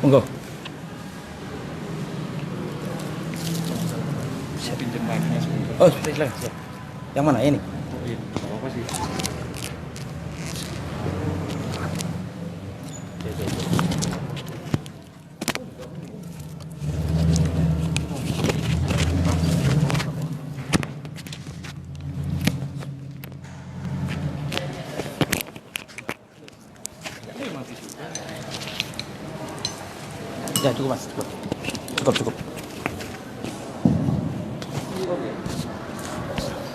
Monggo. Saya pinjam mic-nya sebentar. Oh, silakan. Siap. Yang mana ini? Oh iya, nggak apa-apa sih. Ya, cukup Mas. Cukup.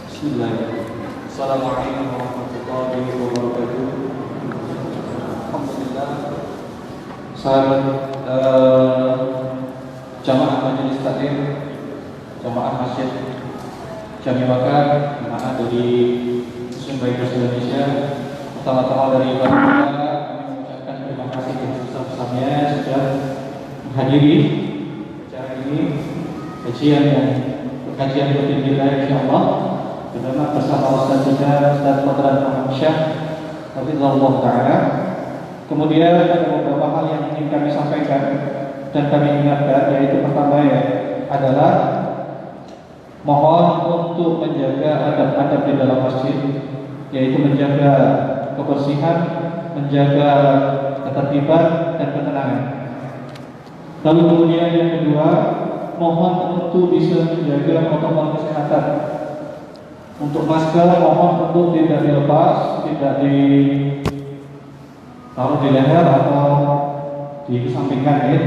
Bismillahirrahmanirrahim. Assalamualaikum warahmatullahi wabarakatuh. Alhamdulillah. Sahabat jamaah majelis taklim, jamaah masjid Jami Bakar, jamaah dari Muslim Bikers Indonesia. Pertama-tama dari Bapak kami mengucapkan terima kasih yang sebesar-besarnya sudah menghadiri acara ini, kajian rutin kita insyaallah bersama Ustaz kita Ustaz Fadlan Muhammad Syah Hafizahullah Ta'ala. Kemudian ada beberapa hal yang ingin kami sampaikan dan kami ingatkan, yaitu pertama adalah mohon untuk menjaga adab-adab di dalam masjid, yaitu menjaga kebersihan, menjaga ketertiban dan ketenangan. Lalu kemudian yang kedua, mohon untuk bisa menjaga protokol kesehatan. Untuk masker mohon untuk tidak dilepas, tidak ditaruh di leher atau dikesampingkan ya.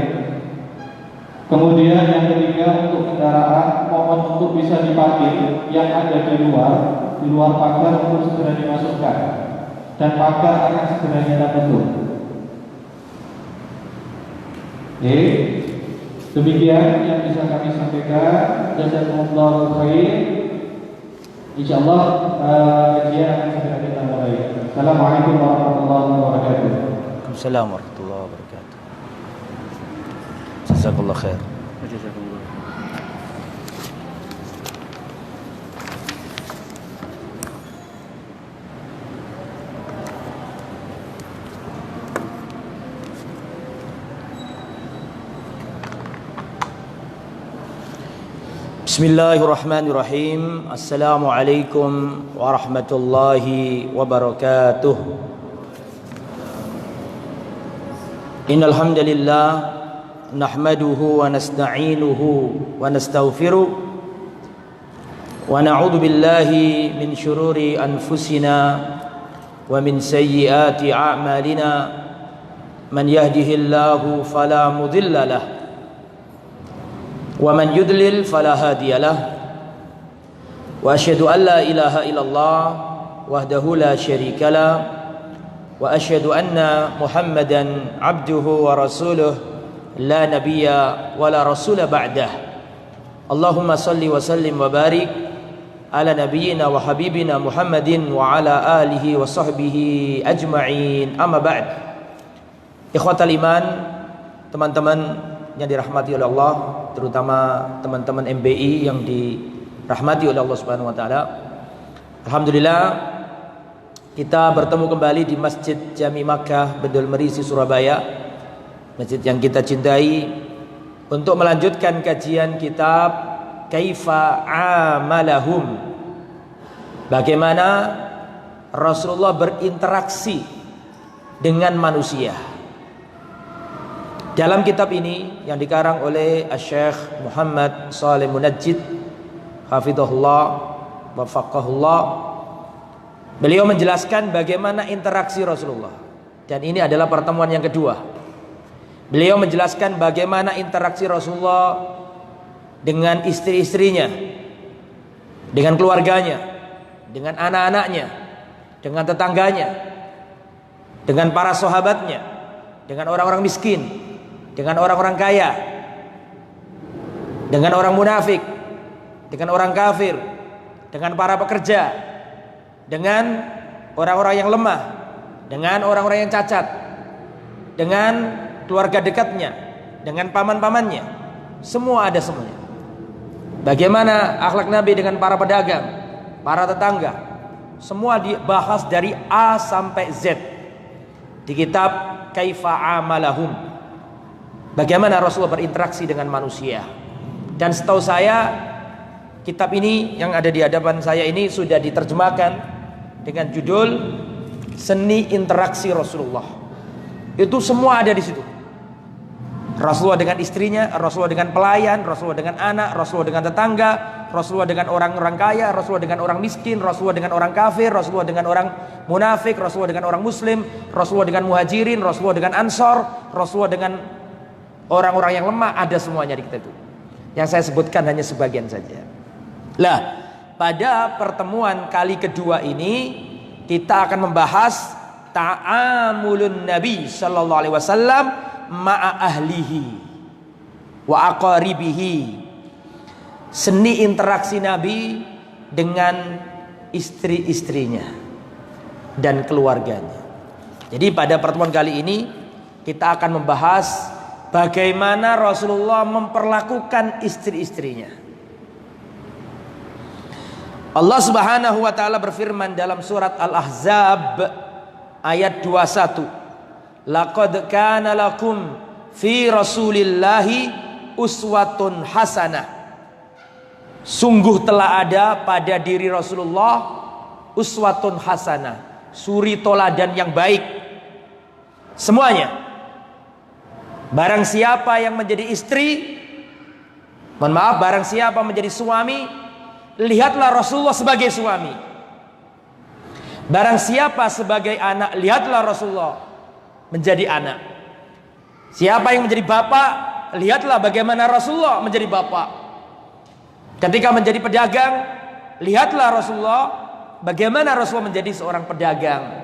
Kemudian yang ketiga, untuk kendaraan mohon untuk bisa diparkir yang ada di luar pagar untuk segera dimasukkan, dan pagar akan segera kita tutup. Oke, demikian yang bisa kami sampaikan. Jazakumullahu khair. Insyaallah kajian akan segera kita mulai. Assalamualaikum warahmatullahi wabarakatuh. Waalaikumsalam warahmatullahi wabarakatuh. Jazakallah khair. Jazakumullah. Bismillahirrahmanirrahim. Assalamualaikum warahmatullahi wabarakatuh. Innal hamdalillah nahmaduhu wa nasta'inuhu wa nastaghfiruh wa na'udzu billahi min shururi anfusina wa min sayyiati a'malina. Man yahdihillahu fala mudilla lahu wa man yudlil fala hadiyalah. Wa asyhadu an la ilaha illallah wahdahu la syarikalah wa asyhadu anna Muhammadan abduhu wa rasuluh la nabiyya wa la rasula ba'dah. Allahumma salli wa sallim wa barik ala nabiyyina wa habibina Muhammadin wa ala alihi wa sahbihi ajma'in. Amma ba'd. Ikhwatal iman, teman-teman yang dirahmati oleh Allah, terutama teman-teman MBI yang dirahmati oleh Allah Subhanahu wa taala. Alhamdulillah kita bertemu kembali di Masjid Jami Makkah Bendul Merisi Surabaya, masjid yang kita cintai, untuk melanjutkan kajian kitab Kaifa Amalahum. Bagaimana Rasulullah berinteraksi dengan manusia. Dalam kitab ini yang dikarang oleh Syekh Muhammad Shalih Munajjid hafizahullah wa faqahullah, beliau menjelaskan bagaimana interaksi Rasulullah. Dan ini adalah pertemuan yang kedua. Beliau menjelaskan bagaimana interaksi Rasulullah dengan istri-istrinya, dengan keluarganya, dengan anak-anaknya, dengan tetangganya, dengan para sahabatnya, dengan orang-orang miskin, dengan orang-orang kaya, dengan orang munafik, dengan orang kafir, dengan para pekerja, dengan orang-orang yang lemah, dengan orang-orang yang cacat, dengan keluarga dekatnya, dengan paman-pamannya. Semua ada semuanya. Bagaimana akhlak Nabi dengan para pedagang, para tetangga, semua dibahas dari A sampai Z di kitab Kaifa Amalahum. bagaimana Rasulullah berinteraksi dengan manusia. Dan setahu saya kitab ini yang ada di hadapan saya ini sudah diterjemahkan dengan judul Seni Interaksi Rasulullah. Itu semua ada di situ. Rasulullah dengan istrinya, Rasulullah dengan pelayan, Rasulullah dengan anak, Rasulullah dengan tetangga, Rasulullah dengan orang-orang kaya, Rasulullah dengan orang miskin, Rasulullah dengan orang kafir, Rasulullah dengan orang munafik, Rasulullah dengan orang muslim, Rasulullah dengan muhajirin, Rasulullah dengan ansor, Rasulullah dengan orang-orang yang lemah. Ada semuanya di kitab itu. Yang saya sebutkan hanya sebagian saja. Lah, pada pertemuan kali kedua ini kita akan membahas ta'amulun Nabi sallallahu alaihi wasallam ma'a ahlihi wa aqaribihi. Seni interaksi Nabi dengan istri-istrinya dan keluarganya. Jadi pada pertemuan kali ini kita akan membahas bagaimana Rasulullah memperlakukan istri-istrinya. Allah Subhanahu wa taala berfirman dalam surat Al-Ahzab ayat 21. Laqad kana lakum fi Rasulillahi uswatun hasanah. Sungguh telah ada pada diri Rasulullah uswatun hasanah, suri toladan yang baik. Semuanya. Barang siapa yang menjadi istri, barang siapa menjadi suami, lihatlah Rasulullah sebagai suami. Barang siapa sebagai anak, lihatlah Rasulullah menjadi anak. Siapa yang menjadi bapak, lihatlah bagaimana Rasulullah menjadi bapak. Ketika menjadi pedagang, lihatlah Rasulullah bagaimana Rasulullah menjadi seorang pedagang.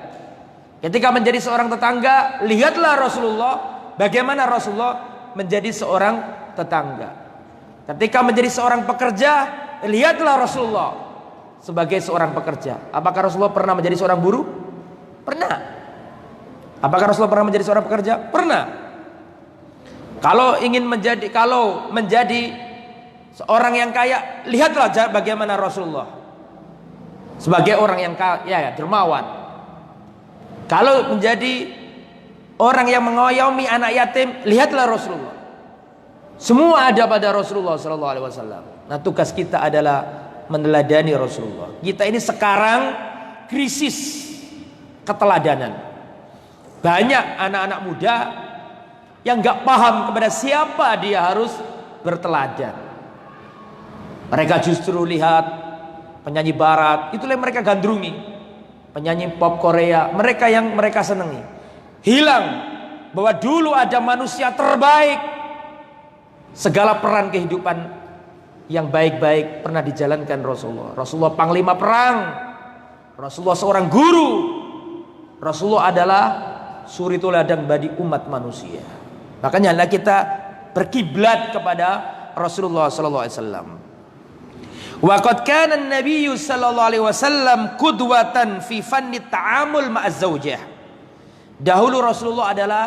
Ketika menjadi seorang tetangga, lihatlah Rasulullah bagaimana Rasulullah menjadi seorang tetangga. Ketika menjadi seorang pekerja, lihatlah Rasulullah sebagai seorang pekerja. Apakah Rasulullah pernah menjadi seorang buruh? Pernah. Apakah Rasulullah pernah menjadi seorang pekerja? Pernah. Kalau menjadi seorang yang kaya, lihatlah bagaimana Rasulullah sebagai orang yang kaya, dermawan. Kalau menjadi orang yang mengayomi anak yatim, lihatlah Rasulullah. Semua ada pada Rasulullah sallallahu alaihi wasallam. Nah, tugas kita adalah meneladani Rasulullah. Kita ini sekarang krisis keteladanan. Banyak anak-anak muda yang gak paham kepada siapa dia harus berteladan. Mereka justru lihat penyanyi barat, itulah yang mereka gandrungi. Penyanyi pop Korea, mereka yang mereka senangi. Hilang bahwa dulu ada manusia terbaik. Segala peran kehidupan yang baik-baik pernah dijalankan Rasulullah. Rasulullah panglima perang, Rasulullah seorang guru, Rasulullah adalah suri toladan bagi umat manusia. Makanya kita berkiblat kepada Rasulullah sallallahu alaihi wasallam. Wa qad kana an-nabiy sallallahu alaihi wasallam qudwatan fi fanni ta'amul ma'az zaujah. Dahulu Rasulullah adalah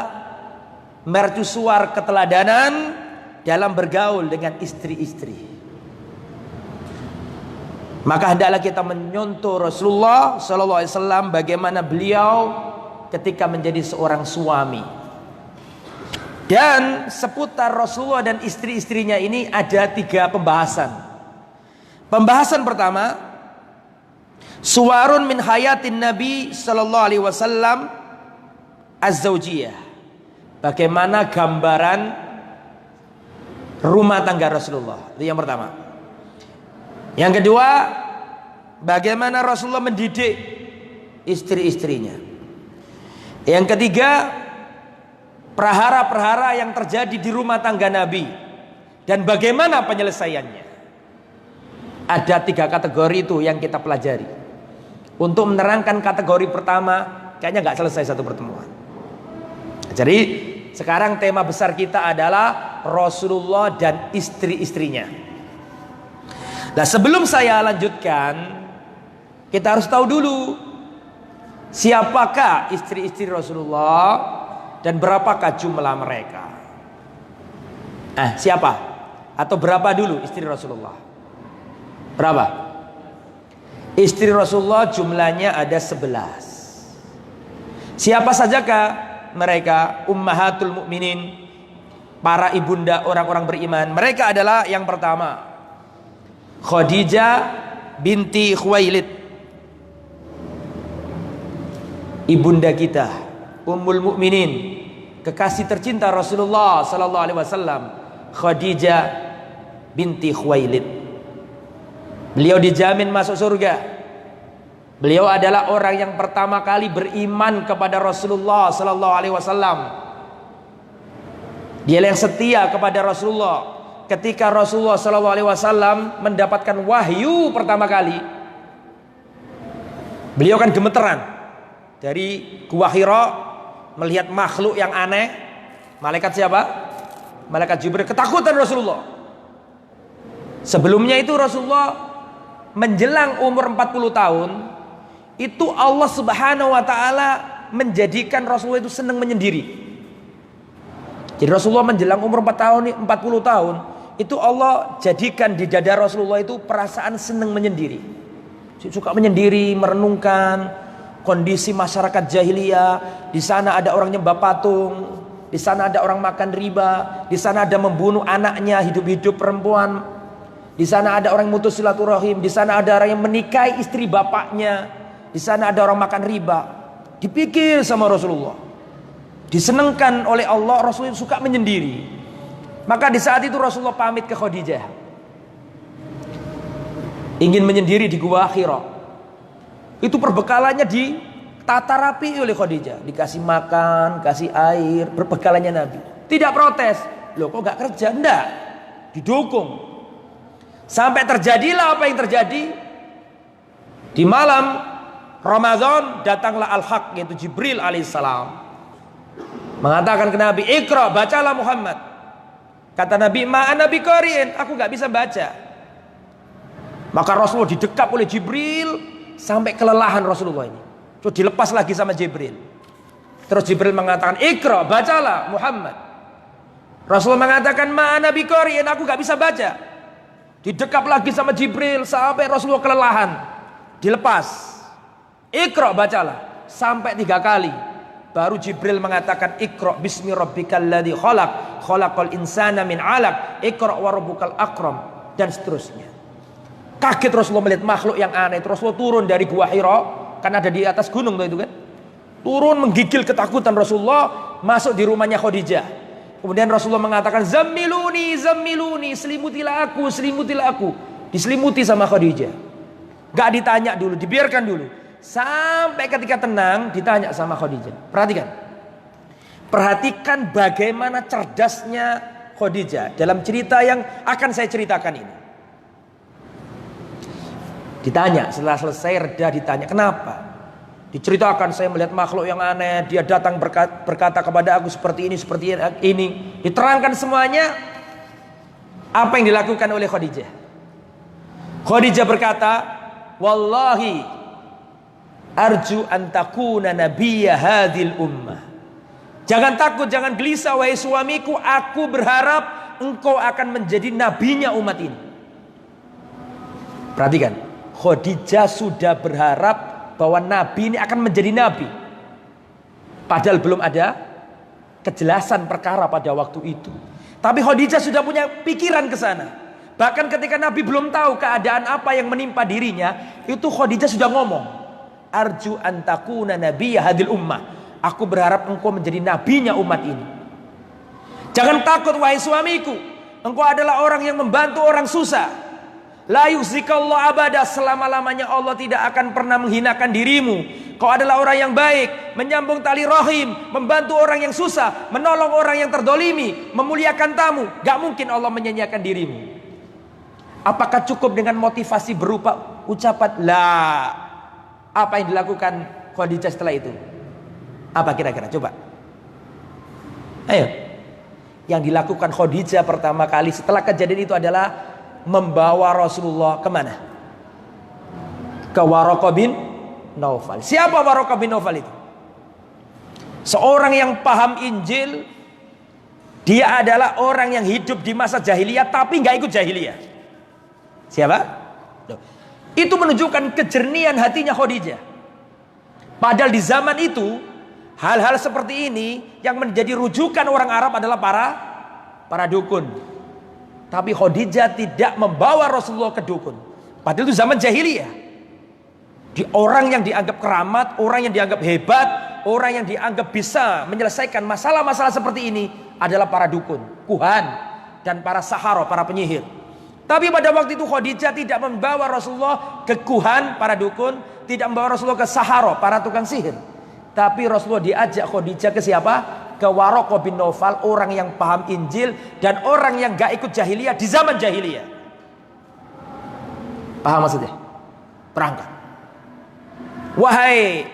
mercusuar keteladanan dalam bergaul dengan istri-istri. Maka hendaklah kita menyontoh Rasulullah sallallahu alaihi wasallam bagaimana beliau ketika menjadi seorang suami. Dan seputar Rasulullah dan istri-istrinya ini ada 3 pembahasan. Pembahasan pertama, suwarun min hayatin Nabi sallallahu alaihi wasallam az-zaujiyah. Bagaimana gambaran rumah tangga Rasulullah. Itu yang pertama. Yang kedua, bagaimana Rasulullah mendidik istri-istrinya. Yang ketiga, prahara-prahara yang terjadi di rumah tangga Nabi dan bagaimana penyelesaiannya. Ada 3 kategori itu yang kita pelajari. Untuk menerangkan kategori pertama, kayaknya nggak selesai satu pertemuan. Jadi sekarang tema besar kita adalah Rasulullah dan istri-istrinya. Nah, sebelum saya lanjutkan, kita harus tahu dulu siapakah istri-istri Rasulullah dan berapakah jumlah mereka. Siapa? Atau berapa dulu istri Rasulullah? Berapa? Istri Rasulullah jumlahnya ada 11. Siapa sajakah mereka? Ummahatul mukminin, para ibunda orang-orang beriman. Mereka adalah yang pertama Khadijah binti Khuwailid, ibunda kita, Ummul Mukminin, kekasih tercinta Rasulullah sallallahu alaihi wasallam, Khadijah binti Khuwailid. Beliau dijamin masuk surga. Beliau adalah orang yang pertama kali beriman kepada Rasulullah sallallahu alaihi wasallam. Dia yang setia kepada Rasulullah. Ketika Rasulullah sallallahu alaihi wasallam mendapatkan wahyu pertama kali, beliau kan gemeteran dari Gua Hira melihat makhluk yang aneh. Malaikat siapa? Malaikat Jibril. Ketakutan Rasulullah. Sebelumnya itu Rasulullah menjelang umur 40 tahun, itu Allah Subhanahu wa taala menjadikan Rasulullah itu senang menyendiri. Jadi Rasulullah menjelang umur 40 tahun, itu Allah jadikan di dada Rasulullah itu perasaan senang menyendiri. Suka menyendiri, merenungkan kondisi masyarakat jahiliyah. Di sana ada orang nyembah patung, di sana ada orang makan riba, di sana ada membunuh anaknya hidup-hidup perempuan, di sana ada orang mutus silaturahim, di sana ada orang yang menikahi istri bapaknya, di sana ada orang makan riba. Dipikir sama Rasulullah, disenangkan oleh Allah. Rasulullah suka menyendiri. Maka di saat itu Rasulullah pamit ke Khadijah, ingin menyendiri di Gua Hira. Itu perbekalannya ditata rapi oleh Khadijah, dikasih makan, kasih air, berbekalannya Nabi. Tidak protes, loh kok gak kerja? Enggak, didukung. Sampai terjadilah apa yang terjadi. Di malam Ramadan datanglah Al-Haq, yaitu Jibril alaihissalam, mengatakan ke Nabi, Iqra, bacalah Muhammad. Kata Nabi, ma'ana biqari'in, aku gak bisa baca. Maka Rasulullah didekap oleh Jibril sampai kelelahan Rasulullah ini. Terus dilepas lagi sama Jibril. Terus Jibril mengatakan, Iqra, bacalah Muhammad. Rasulullah mengatakan, ma'ana biqari'in, aku gak bisa baca. Didekap lagi sama Jibril sampai Rasulullah kelelahan. Dilepas. Iqra, bacalah. Sampai 3 kali. Baru Jibril mengatakan, Iqra bismi rabbikal ladzi khalaq, khalaqal insana min 'alaq, Iqra wa rabbukal akram, dan seterusnya. Kaget Rasulullah melihat makhluk yang aneh. Rasulullah turun dari Gua Hira, kan ada di atas gunung itu kan. Turun menggigil ketakutan Rasulullah, masuk di rumahnya Khadijah. Kemudian Rasulullah mengatakan, Zammiluni, zammiluni, selimutilah aku, selimutilah aku. Diselimuti sama Khadijah. Gak ditanya dulu, dibiarkan dulu. Sampai ketika tenang ditanya sama Khadijah. Perhatikan bagaimana cerdasnya Khadijah dalam cerita yang akan saya ceritakan ini. Ditanya, setelah selesai reda ditanya, kenapa? Diceritakan, saya melihat makhluk yang aneh, dia datang berkata kepada aku seperti ini, seperti ini. Diterangkan semuanya apa yang dilakukan oleh Khadijah. Khadijah berkata, wallahi arju an takuna nabiyya hadhil ummah. Jangan takut, jangan gelisah wahai suamiku, aku berharap engkau akan menjadi nabinya umat ini. Perhatikan, Khadijah sudah berharap bahwa nabi ini akan menjadi nabi. Padahal belum ada kejelasan perkara pada waktu itu. Tapi Khadijah sudah punya pikiran ke sana. Bahkan ketika nabi belum tahu keadaan apa yang menimpa dirinya, itu Khadijah sudah ngomong, arju an takuna nabiyya hadil ummah. Aku berharap engkau menjadi nabinya umat ini. Jangan takut wahai suamiku, engkau adalah orang yang membantu orang susah. La yuzikallahu abada, selama-lamanya Allah tidak akan pernah menghinakan dirimu. Kau adalah orang yang baik, menyambung tali rahim, membantu orang yang susah, menolong orang yang terdolimi, memuliakan tamu. Gak mungkin Allah menyanyiakan dirimu. Apakah cukup dengan motivasi berupa ucapan? Lah, apa yang dilakukan Khadijah setelah itu? Apa kira-kira? Coba. Ayo. Yang dilakukan Khadijah pertama kali setelah kejadian itu adalah membawa Rasulullah kemana? Ke Waraqah bin Naufal. Siapa Waraqah bin Naufal itu? Seorang yang paham Injil. Dia adalah orang yang hidup di masa jahiliyah tapi gak ikut jahiliyah. Siapa? Itu menunjukkan kejernihan hatinya Khadijah. Padahal di zaman itu hal-hal seperti ini yang menjadi rujukan orang Arab adalah para para dukun. Tapi Khadijah tidak membawa Rasulullah ke dukun. Padahal itu zaman jahiliyah. Orang yang dianggap keramat, orang yang dianggap hebat, orang yang dianggap bisa menyelesaikan masalah-masalah seperti ini adalah para dukun, kuhan, dan para sahara, para penyihir. Tapi pada waktu itu Khadijah tidak membawa Rasulullah ke kuhan, para dukun, tidak membawa Rasulullah ke sahara, para tukang sihir. Tapi Rasulullah diajak Khadijah ke siapa? Ke Waraqah bin Naufal, orang yang paham Injil dan orang yang gak ikut jahiliyah di zaman jahiliyah. Paham maksudnya? Berangkat. Wahai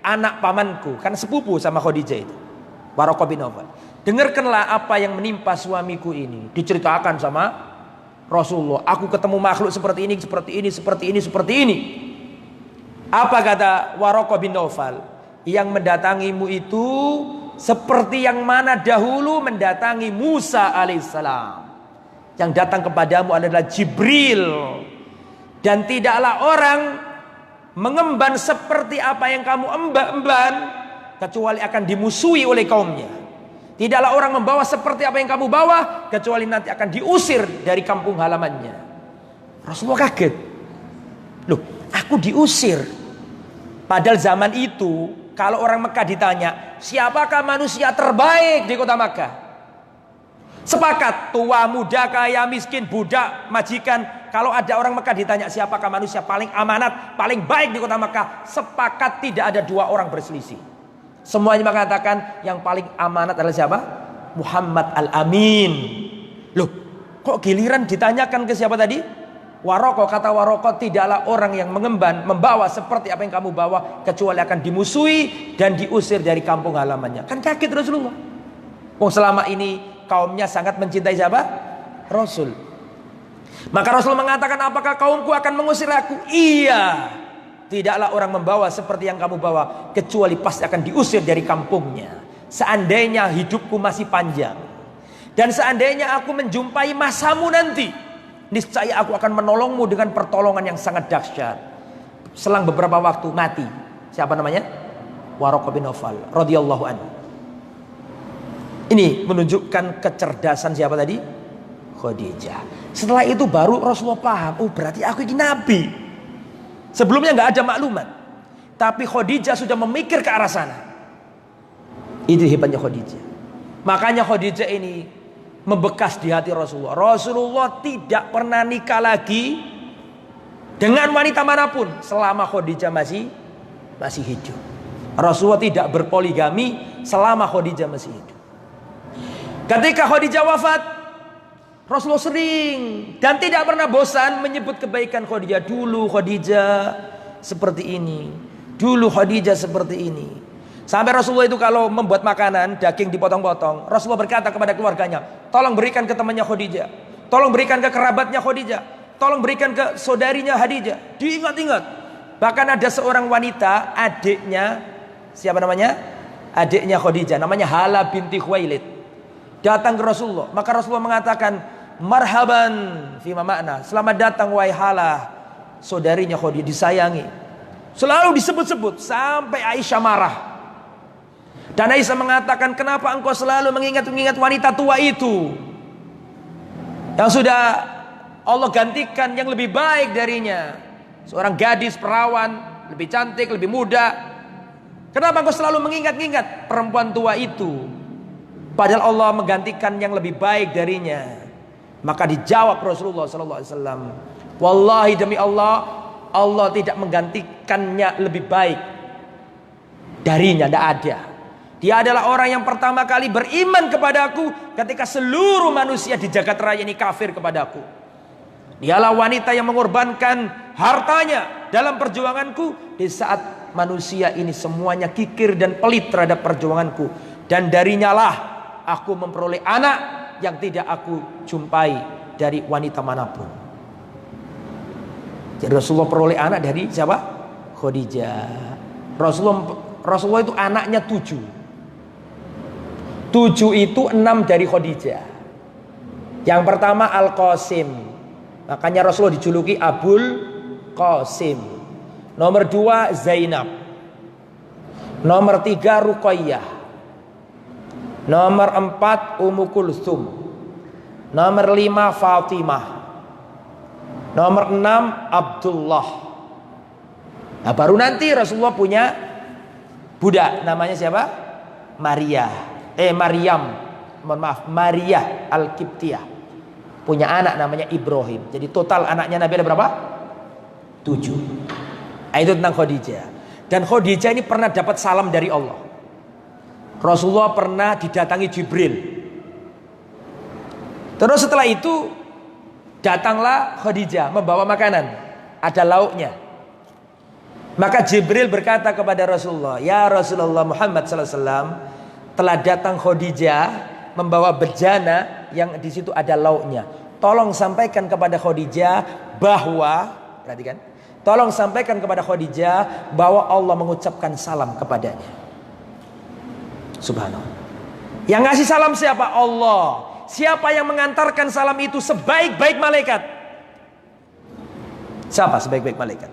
anak pamanku, kan sepupu sama Khadijah itu, Waraqah bin Naufal, dengarkanlah apa yang menimpa suamiku ini. Diceritakan sama Rasulullah, aku ketemu makhluk seperti ini, seperti ini, seperti ini, seperti ini. Apa kata Waraqah bin Naufal? Yang mendatangimu itu seperti yang mana dahulu mendatangi Musa alaihissalam. Yang datang kepadamu adalah Jibril. Dan tidaklah orang mengemban seperti apa yang kamu emban kecuali akan dimusuhi oleh kaumnya. Tidaklah orang membawa seperti apa yang kamu bawa kecuali nanti akan diusir dari kampung halamannya. Rasulullah kaget. Loh, aku diusir. Padahal zaman itu kalau orang Mekah ditanya, siapakah manusia terbaik di kota Mekah? Sepakat, tua, muda, kaya, miskin, budak, majikan. Kalau ada orang Mekah ditanya, siapakah manusia paling amanat, paling baik di kota Mekah? Sepakat tidak ada dua orang berselisih. Semuanya mengatakan yang paling amanat adalah siapa? Muhammad al-Amin. Loh, kok giliran ditanyakan ke siapa tadi? Waraqah, kata Waraqah, tidaklah orang yang mengemban, membawa seperti apa yang kamu bawa kecuali akan dimusuhi dan diusir dari kampung halamannya. Kan kaget Rasulullah. Oh, selama ini kaumnya sangat mencintai siapa? Rasul. Maka Rasul mengatakan, apakah kaumku akan mengusir aku? Iya. Tidaklah orang membawa seperti yang kamu bawa kecuali pasti akan diusir dari kampungnya. Seandainya hidupku masih panjang dan seandainya aku menjumpai masamu nanti, niscaya aku akan menolongmu dengan pertolongan yang sangat dahsyat. Selang beberapa waktu mati. Siapa namanya? Waraqah bin Naufal radhiyallahu anhu. Ini menunjukkan kecerdasan siapa tadi? Khadijah. Setelah itu baru Rasulullah paham, oh berarti aku ini nabi. Sebelumnya nggak ada maklumat, tapi Khadijah sudah memikir ke arah sana. Itu hebatnya Khadijah. Makanya Khadijah ini membekas di hati Rasulullah. Rasulullah tidak pernah nikah lagi dengan wanita manapun selama Khadijah masih hidup. Rasulullah tidak berpoligami selama Khadijah masih hidup. Ketika Khadijah wafat, Rasulullah sering dan tidak pernah bosan menyebut kebaikan Khadijah. Dulu Khadijah seperti ini, dulu Khadijah seperti ini. Sampai Rasulullah itu kalau membuat makanan, daging dipotong-potong, Rasulullah berkata kepada keluarganya, tolong berikan ke temannya Khadijah, tolong berikan ke kerabatnya Khadijah, tolong berikan ke saudarinya Khadijah. Diingat-ingat. Bahkan ada seorang wanita, adiknya, siapa namanya? Adiknya Khadijah, namanya Hala binti Khuwailid, datang ke Rasulullah. Maka Rasulullah mengatakan, marhaban fima makna, selamat datang wahai Hala, saudarinya Khadijah, disayangi. Selalu disebut-sebut sampai Aisyah marah. Dan Aisyah mengatakan, kenapa engkau selalu mengingat-ingat wanita tua itu yang sudah Allah gantikan yang lebih baik darinya, seorang gadis perawan, lebih cantik, lebih muda. Kenapa engkau selalu mengingat-ingat perempuan tua itu, padahal Allah menggantikan yang lebih baik darinya? Maka dijawab Rasulullah SAW, wallahi demi Allah, Allah tidak menggantikannya lebih baik darinya, tidak ada. Dia adalah orang yang pertama kali beriman kepadaku ketika seluruh manusia di jagat raya ini kafir kepadaku. Dialah wanita yang mengorbankan hartanya dalam perjuanganku di saat manusia ini semuanya kikir dan pelit terhadap perjuanganku. Dan darinya lah aku memperoleh anak yang tidak aku jumpai dari wanita manapun. Jadi Rasulullah peroleh anak dari siapa? Khadijah. Rasulullah itu anaknya 7. 7 itu 6 dari Khadijah. Yang pertama Al-Qasim, makanya Rasulullah dijuluki Abul Qasim. Nomor 2 Zainab. Nomor 3 Ruqayyah. Nomor 4 Ummu Kulthum. Nomor 5 Fatimah. Nomor 6 Abdullah. Nah, baru nanti Rasulullah punya budak, namanya siapa? Maryam. Mohon maaf, Maria Al-Qibtiyah. Punya anak namanya Ibrahim. Jadi total anaknya Nabi ada berapa? 7. Nah, itu tentang Khadijah. Dan Khadijah ini pernah dapat salam dari Allah. Rasulullah pernah didatangi Jibril. Terus setelah itu datanglah Khadijah membawa makanan, ada lauknya. Maka Jibril berkata kepada Rasulullah, "Ya Rasulullah Muhammad sallallahu alaihi wasallam, telah datang Khadijah membawa bejana yang di situ ada lauknya. Tolong sampaikan kepada Khadijah bahwa," perhatikan, "tolong sampaikan kepada Khadijah bahwa Allah mengucapkan salam kepadanya." Subhanallah. Yang ngasih salam siapa? Allah. Siapa yang mengantarkan salam itu sebaik-baik malaikat? Siapa sebaik-baik malaikat?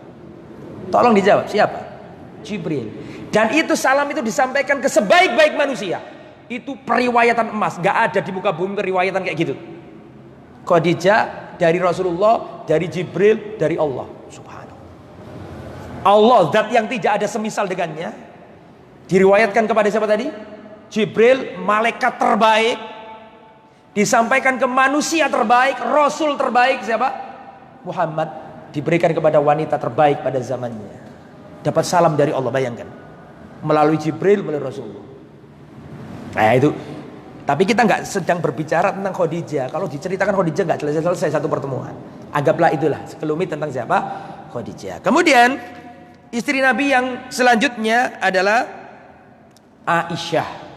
Tolong dijawab, siapa? Jibril. Dan itu salam itu disampaikan ke sebaik-baik manusia. Itu periwayatan emas, gak ada di muka bumi periwayatan kayak gitu. Khadijah dari Rasulullah, dari Jibril, dari Allah. Subhanallah. Allah, zat yang tidak ada semisal dengannya, diriwayatkan kepada siapa tadi? Jibril, malaikat terbaik. Disampaikan ke manusia terbaik, Rasul terbaik siapa? Muhammad. Diberikan kepada wanita terbaik pada zamannya. Dapat salam dari Allah, bayangkan. Melalui Jibril, melalui Rasulullah. Nah itu. Tapi kita nggak sedang berbicara tentang Khadijah. Kalau diceritakan Khadijah nggak selesai satu pertemuan. Anggaplah itulah sekelumit tentang siapa? Khadijah. Kemudian istri Nabi yang selanjutnya adalah Aisyah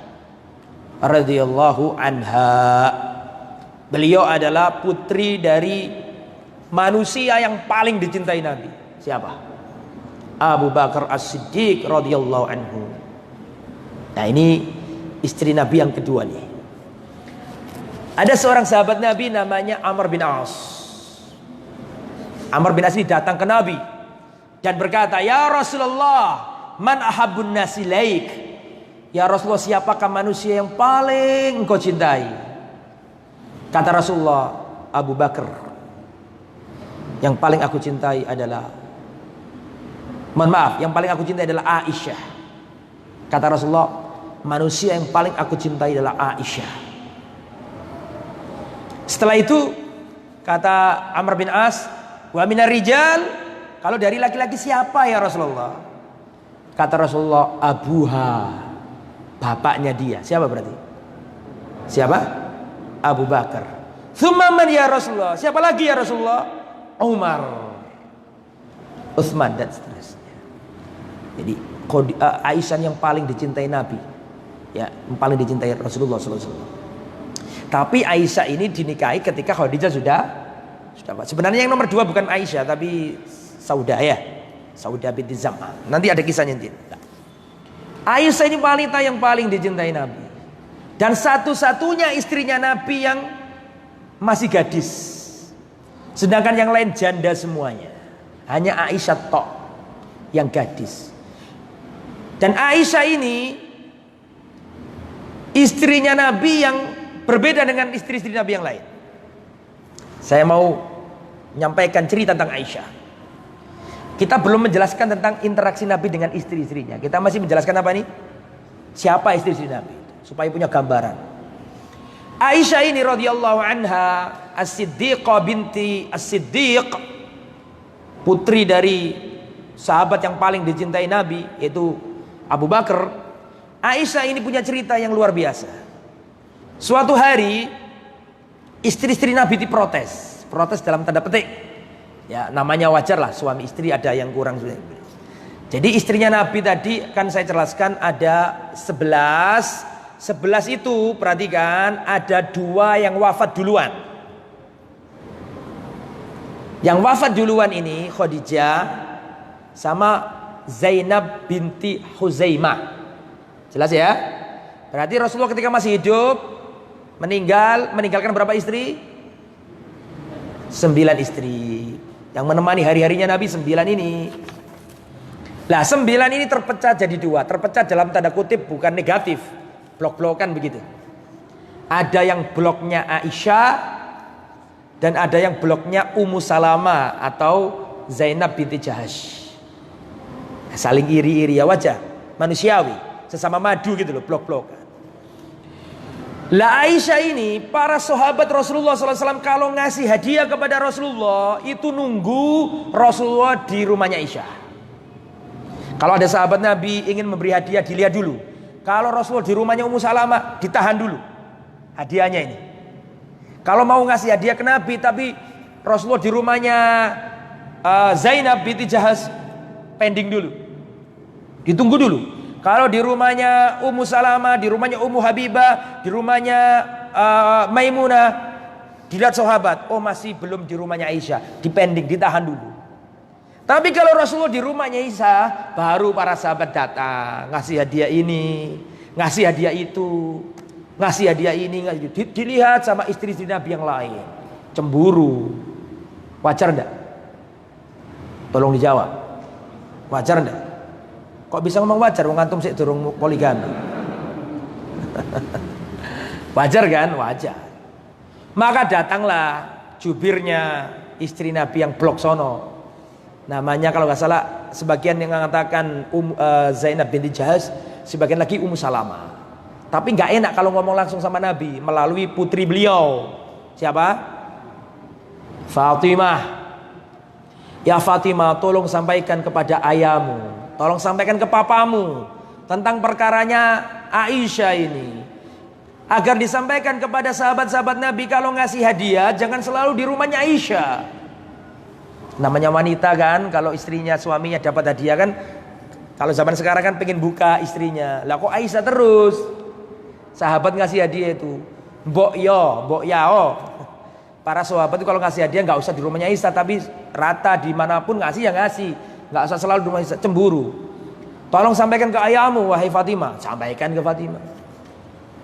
radhiyallahu anha. Beliau adalah putri dari manusia yang paling dicintai Nabi. Siapa? Abu Bakar As-Siddiq radhiyallahu anhu. Nah, ini istri Nabi yang kedua nih. Ada seorang sahabat Nabi namanya Amr bin As. Amr bin As ini datang ke Nabi dan berkata, "Ya Rasulullah, man ahabbun nasi laik?" Ya Rasulullah, siapakah manusia yang paling engkau cintai? Kata Rasulullah, Abu Bakar. Yang paling aku cintai adalah, yang paling aku cintai adalah Aisyah. Kata Rasulullah, manusia yang paling aku cintai adalah Aisyah. Setelah itu kata Amr bin As, wa minar rijal, kalau dari laki-laki siapa ya Rasulullah? Kata Rasulullah, Abuha, bapaknya dia. Siapa berarti? Siapa? Abu Bakar. Tsumma man ya Rasulullah? Siapa lagi ya Rasulullah? Umar, Utsman dan seterusnya. Jadi Aisyah yang paling dicintai Nabi, ya, yang paling dicintai Rasulullah SAW. Tapi Aisyah ini dinikahi ketika Khadijah sudah. Sebenarnya yang nomor 2 bukan Aisyah tapi Saudah, ya, Saudah binti Zam'ah. Nanti ada kisahnya nanti. Aisyah ini wanita yang paling dicintai Nabi, dan satu-satunya istrinya Nabi yang masih gadis. Sedangkan yang lain janda semuanya. Hanya Aisyah tok yang gadis. Dan Aisyah ini istrinya Nabi yang berbeda dengan istri-istri Nabi yang lain. Saya mau menyampaikan cerita tentang Aisyah. Kita belum menjelaskan tentang interaksi Nabi dengan istri-istrinya. Kita masih menjelaskan apa nih? Siapa istri-istri Nabi, supaya punya gambaran. Aisyah ini radhiyallahu anha As-Siddiqah binti As-Siddiq, putri dari sahabat yang paling dicintai Nabi, yaitu Abu Bakar. Aisyah ini punya cerita yang luar biasa. Suatu hari istri-istri Nabi diprotes. Protes dalam tanda petik. Ya, namanya wajar lah, suami istri ada yang kurang. Jadi istrinya Nabi tadi kan saya jelaskan ada 11. 11 itu perhatikan, ada 2 yang wafat duluan. Yang wafat duluan ini Khadijah sama Zainab binti Huzaimah. Jelas ya? Berarti Rasulullah ketika masih hidup meninggalkan berapa istri? 9 istri. Yang menemani hari-harinya Nabi 9 ini. Lah 9 ini terpecah jadi 2. Terpecah dalam tanda kutip, bukan negatif. Blok-blokan begitu. Ada yang bloknya Aisyah, dan ada yang bloknya Ummu Salamah atau Zainab binti Jahash. Saling iri-iri ya, wajar, manusiawi, sesama madu gitu loh, blok-blokan. Lah Aisyah ini, para sahabat Rasulullah SAW kalau ngasih hadiah kepada Rasulullah itu nunggu Rasulullah di rumahnya Aisyah. Kalau ada sahabat Nabi ingin memberi hadiah, dilihat dulu. Kalau Rasulullah di rumahnya Ummu Salamah, ditahan dulu hadiahnya ini. Kalau mau ngasih hadiah ke Nabi tapi Rasulullah di rumahnya Zainab binti Jahash, pending dulu, ditunggu dulu. Kalau di rumahnya Ummu Salamah, di rumahnya Ummu Habibah, di rumahnya Maimunah, dilihat sahabat, oh masih belum di rumahnya Aisyah, dipending, ditahan dulu. Tapi kalau Rasulullah di rumahnya Aisyah, baru para sahabat datang, ngasih hadiah ini, ngasih hadiah itu, ngasih hadiah ini, ngasih itu. Dilihat sama istri-istri Nabi yang lain, cemburu. Wajar enggak? Tolong dijawab. Wajar enggak? Kok bisa ngomong wajar? Wong antum sik durung poligami. Wajar kan? Wajar. Maka datanglah jubirnya istri Nabi yang blok sono. Namanya kalau nggak salah sebagian yang mengatakan Zainab binti Jahash, sebagian lagi Ummu Salamah. Tapi nggak enak kalau ngomong langsung sama Nabi melalui putri beliau. Siapa? Fatimah. Ya Fatimah, tolong sampaikan kepada ayahmu, tolong sampaikan ke papamu tentang perkaranya Aisyah ini, agar disampaikan kepada sahabat-sahabat Nabi kalau ngasih hadiah jangan selalu di rumahnya Aisyah. Namanya wanita kan, kalau istrinya suaminya dapat hadiah kan, kalau zaman sekarang kan pengen buka istrinya. Lah kok Aisyah terus? Sahabat ngasih hadiah itu mbok yo. Para sahabat itu kalau ngasih hadiah nggak usah di rumahnya Aisyah, tapi rata dimanapun ngasih ya ngasih, nggak usah selalu di rumah Aisyah. Cemburu. Tolong sampaikan ke ayahmu wahai Fatimah. Sampaikan ke Fatimah.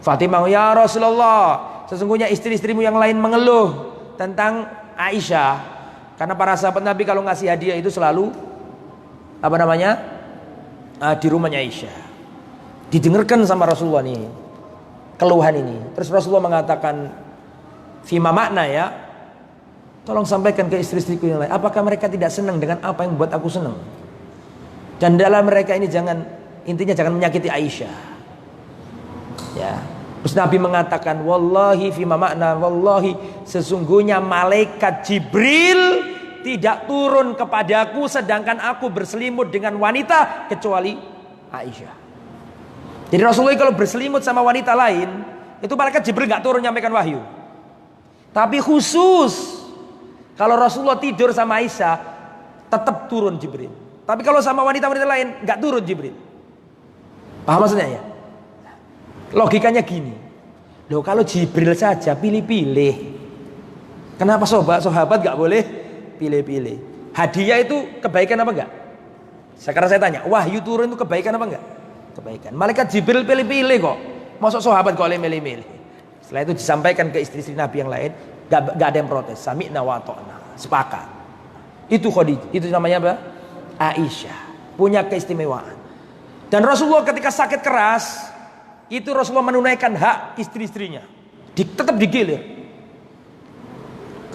Fatimah, ya Rasulullah, sesungguhnya istri-istrimu yang lain mengeluh tentang Aisyah. Karena para sahabat Nabi kalau ngasih hadiah itu selalu di rumahnya Aisyah. Didengarkan sama Rasulullah nih keluhan ini. Terus Rasulullah mengatakan fima makna ya, tolong sampaikan ke istri-istriku yang lain, apakah mereka tidak senang dengan apa yang membuat aku senang? Dan dalam mereka ini intinya jangan menyakiti Aisyah. Ya. Terus Nabi mengatakan wallahi fima makna, wallahi sesungguhnya malaikat Jibril tidak turun kepadaku sedangkan aku berselimut dengan wanita kecuali Aisyah. Jadi Rasulullah kalau berselimut sama wanita lain, itu malaikat Jibril nggak turun nyampaikan wahyu. Tapi khusus kalau Rasulullah tidur sama Aisyah, tetap turun Jibril. Tapi kalau sama wanita-wanita lain nggak turun Jibril. Paham maksudnya ya? Logikanya gini, loh kalau Jibril saja pilih-pilih, kenapa sahabat gak boleh pilih-pilih? Hadiah itu kebaikan apa enggak? Sekarang saya tanya, wahyu turun itu kebaikan apa enggak? Kebaikan. Malaikat Jibril pilih-pilih kok, masuk sahabat kok boleh milih-milih. Setelah itu disampaikan ke istri-istri Nabi yang lain, gak ada yang protes. Sami'na wa ta'na, sepakat. Itu Khadijah, itu namanya apa? Aisyah, punya keistimewaan. Dan Rasulullah ketika sakit keras, itu Rasulullah menunaikan hak istri-istrinya, tetap digilir.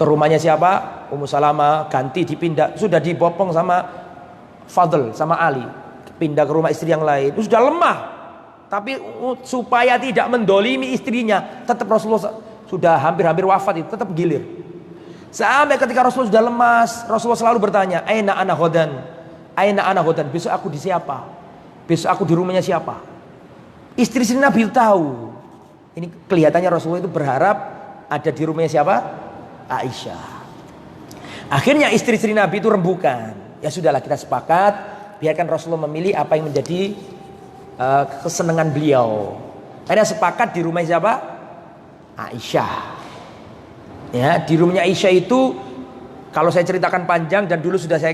Ke rumahnya siapa? Ummu Salamah, ganti dipindah, sudah dibopong sama Fadl sama Ali, pindah ke rumah istri yang lain. Sudah lemah, tapi supaya tidak mendolimi istrinya, tetap Rasulullah sudah hampir wafat itu tetap gilir. Sampai ketika Rasulullah sudah lemas, Rasulullah selalu bertanya, aina ana ghadan, aina ana ghadan, besok aku di siapa? Besok aku di rumahnya siapa? Istri-istri Nabi tahu. Ini kelihatannya Rasulullah itu berharap ada di rumahnya siapa? Aisyah. Akhirnya istri-istri Nabi itu rembukan. Ya sudahlah, kita sepakat, biarkan Rasulullah memilih apa yang menjadi kesenangan beliau. Akhirnya sepakat di rumah siapa? Aisyah. Ya, di rumahnya Aisyah itu kalau saya ceritakan panjang dan dulu sudah saya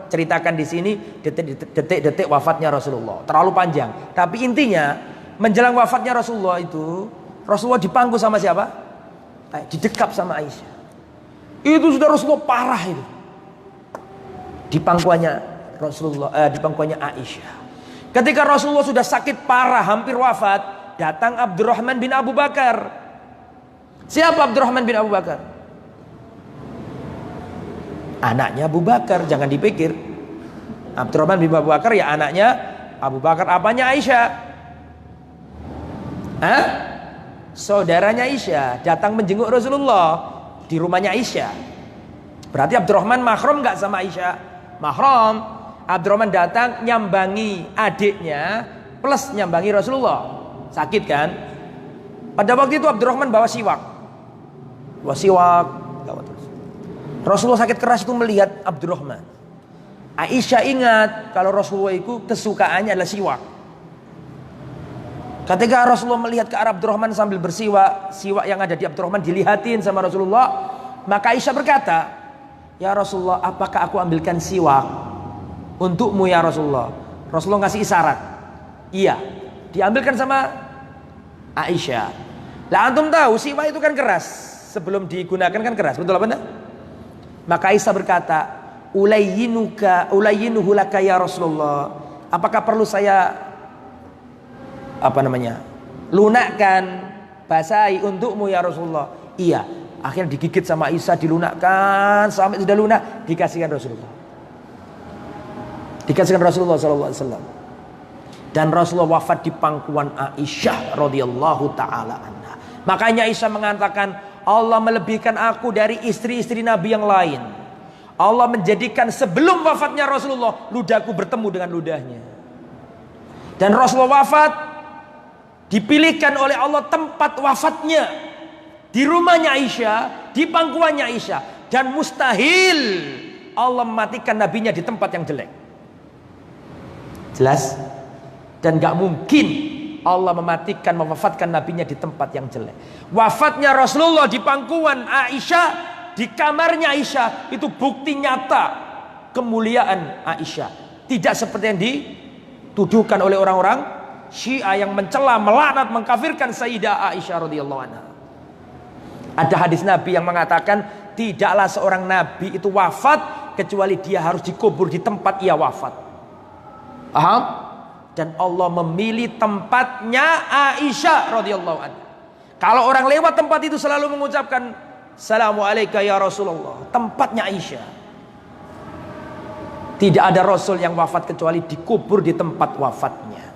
ceritakan di sini detik-detik wafatnya Rasulullah, terlalu panjang. Tapi intinya menjelang wafatnya Rasulullah itu, Rasulullah dipangku sama siapa? Didekap sama Aisyah. Itu sudah Rasulullah parah itu. Di pangkuannya Rasulullah, di pangkuannya Aisyah. Ketika Rasulullah sudah sakit parah, hampir wafat, datang Abdurrahman bin Abu Bakar. Siapa Abdurrahman bin Abu Bakar? Anaknya Abu Bakar, jangan dipikir Abdurrahman bin Abu Bakar ya anaknya Abu Bakar. Apanya Aisyah? Hah? Saudaranya Aisyah datang menjenguk Rasulullah di rumahnya Aisyah. Berarti Abdurrahman mahram nggak sama Aisyah? Mahram. Abdurrahman datang nyambangi adiknya plus nyambangi Rasulullah. Sakit kan? Pada waktu itu Abdurrahman bawa siwak. Bawa siwak. Rasulullah sakit keras itu melihat Abdurrahman. Aisyah ingat kalau Rasulullah itu kesukaannya adalah siwak. Ketika Rasulullah melihat ke arah Abdurrahman sambil bersiwak, siwak yang ada di Abdurrahman dilihatin sama Rasulullah, maka Aisyah berkata, "Ya Rasulullah, apakah aku ambilkan siwak untukmu ya Rasulullah?" Rasulullah ngasih isyarat. Iya, diambilkan sama Aisyah. Lah antum tahu siwak itu kan keras, sebelum digunakan kan keras, betul apa enggak? Maka Aisyah berkata, "Ulayyinuhu laka ya Rasulullah." Apakah perlu saya lunakkan, basahi untukmu ya Rasulullah? Iya. Akhirnya digigit sama Aisyah, dilunakkan sampai sudah lunak, dikasihkan Rasulullah. Dikasihkan Rasulullah SAW. Dan Rasulullah wafat di pangkuan Aisyah radhiyallahu taala anha. Makanya Aisyah mengatakan, Allah melebihkan aku dari istri-istri Nabi yang lain. Allah menjadikan sebelum wafatnya Rasulullah, ludahku bertemu dengan ludahnya. Dan Rasulullah wafat, dipilihkan oleh Allah tempat wafatnya di rumahnya Aisyah, di pangkuannya Aisyah. Dan mustahil Allah mematikan nabinya di tempat yang jelek. Jelas? Dan gak mungkin Allah mewafatkan nabinya di tempat yang jelek. Wafatnya Rasulullah di pangkuan Aisyah, di kamarnya Aisyah, itu bukti nyata kemuliaan Aisyah. Tidak seperti yang dituduhkan oleh orang-orang Syiah yang mencela, melaknat, mengkafirkan Sayyidah Aisyah radhiyallahu anha. Ada hadis Nabi yang mengatakan tidaklah seorang nabi itu wafat kecuali dia harus dikubur di tempat ia wafat. Paham? Dan Allah memilih tempatnya Aisyah radhiyallahu anha. Kalau orang lewat tempat itu selalu mengucapkan Assalamualaikum ya Rasulullah, tempatnya Aisyah. Tidak ada Rasul yang wafat kecuali dikubur di tempat wafatnya.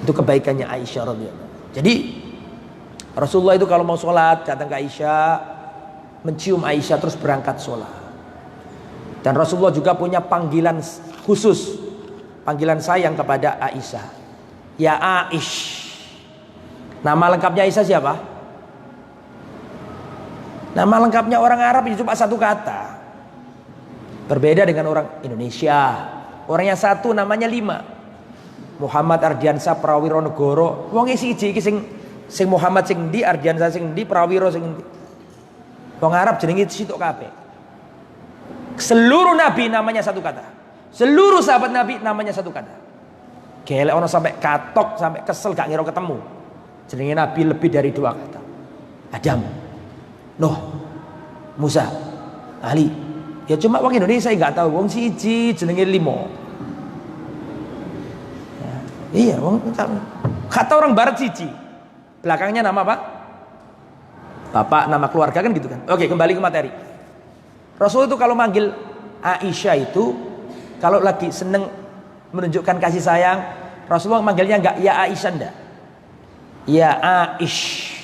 Itu kebaikannya Aisyah radhiyallahu anha. Jadi Rasulullah itu kalau mau sholat datang ke Aisyah, mencium Aisyah terus berangkat sholat. Dan Rasulullah juga punya panggilan khusus, panggilan sayang kepada Aisyah. Ya Aish. Nama lengkapnya Aisyah siapa? Nama lengkapnya orang Arab itu cuma satu kata. Berbeda dengan orang Indonesia. Orangnya satu namanya 5. Muhammad Ardiansyah Prawironegoro. Wong siji iki sing Muhammad sing ndi, Ardiansyah sing ndi, Prawiro sing ndi. Wong Arab jenenge sitok kabeh. Seluruh nabi namanya satu kata. Seluruh sahabat Nabi namanya satu kata. Gelek ono sampai katok, sampai kesel gak ngira ketemu. Jenenge Nabi lebih dari 2 kata. Adam, Nuh, Musa, Ali. Ya cuma wong Indonesia nggak tahu. Wong siji jenenge 5. Ya, iya, wong kata orang Barat siji. Belakangnya nama apa? Bapak, nama keluarga kan gitu kan. Oke, kembali ke materi. Rasul itu kalau manggil Aisyah itu, kalau lagi seneng menunjukkan kasih sayang, Rasulullah manggilnya enggak ya Aisyah, enggak. Ya Aish.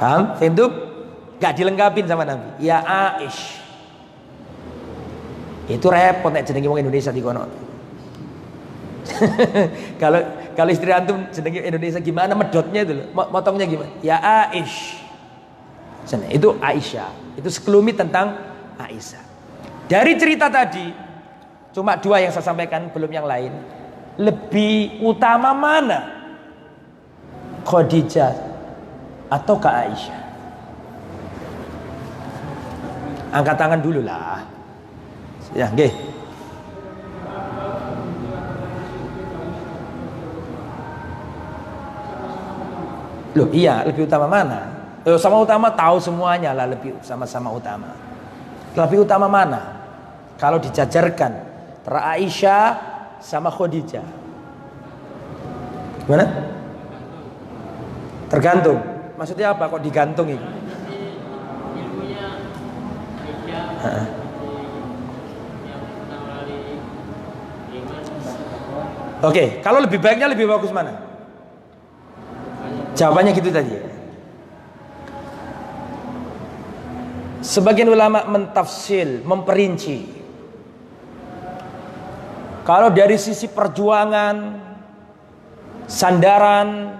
Paham? Itu enggak dilengkapin sama Nabi. Ya Aish. Itu repot nek jenenge wong Indonesia dikono. Kalau istri antum jenenge Indonesia gimana medotnya itu loh, motongnya gimana? Ya Aish. Itu Aisyah. Itu sekelumit tentang Aisyah. Dari cerita tadi cuma 2 yang saya sampaikan, belum yang lain. Lebih utama mana? Khadijah atau ke Aisyah? Angkat tangan dulu lah. Ya, nggih. Loh iya, lebih utama mana? Sama utama tahu semuanya lah, lebih sama-sama utama. Lebih utama mana? Kalau dijajarkan antara Aisyah sama Khadijah. Gimana? Tergantung. Maksudnya apa kok digantung ini? Oke, kalau lebih baiknya lebih bagus mana? Jawabannya gitu tadi. Sebagian ulama mentafsil, memperinci. Kalau dari sisi perjuangan, sandaran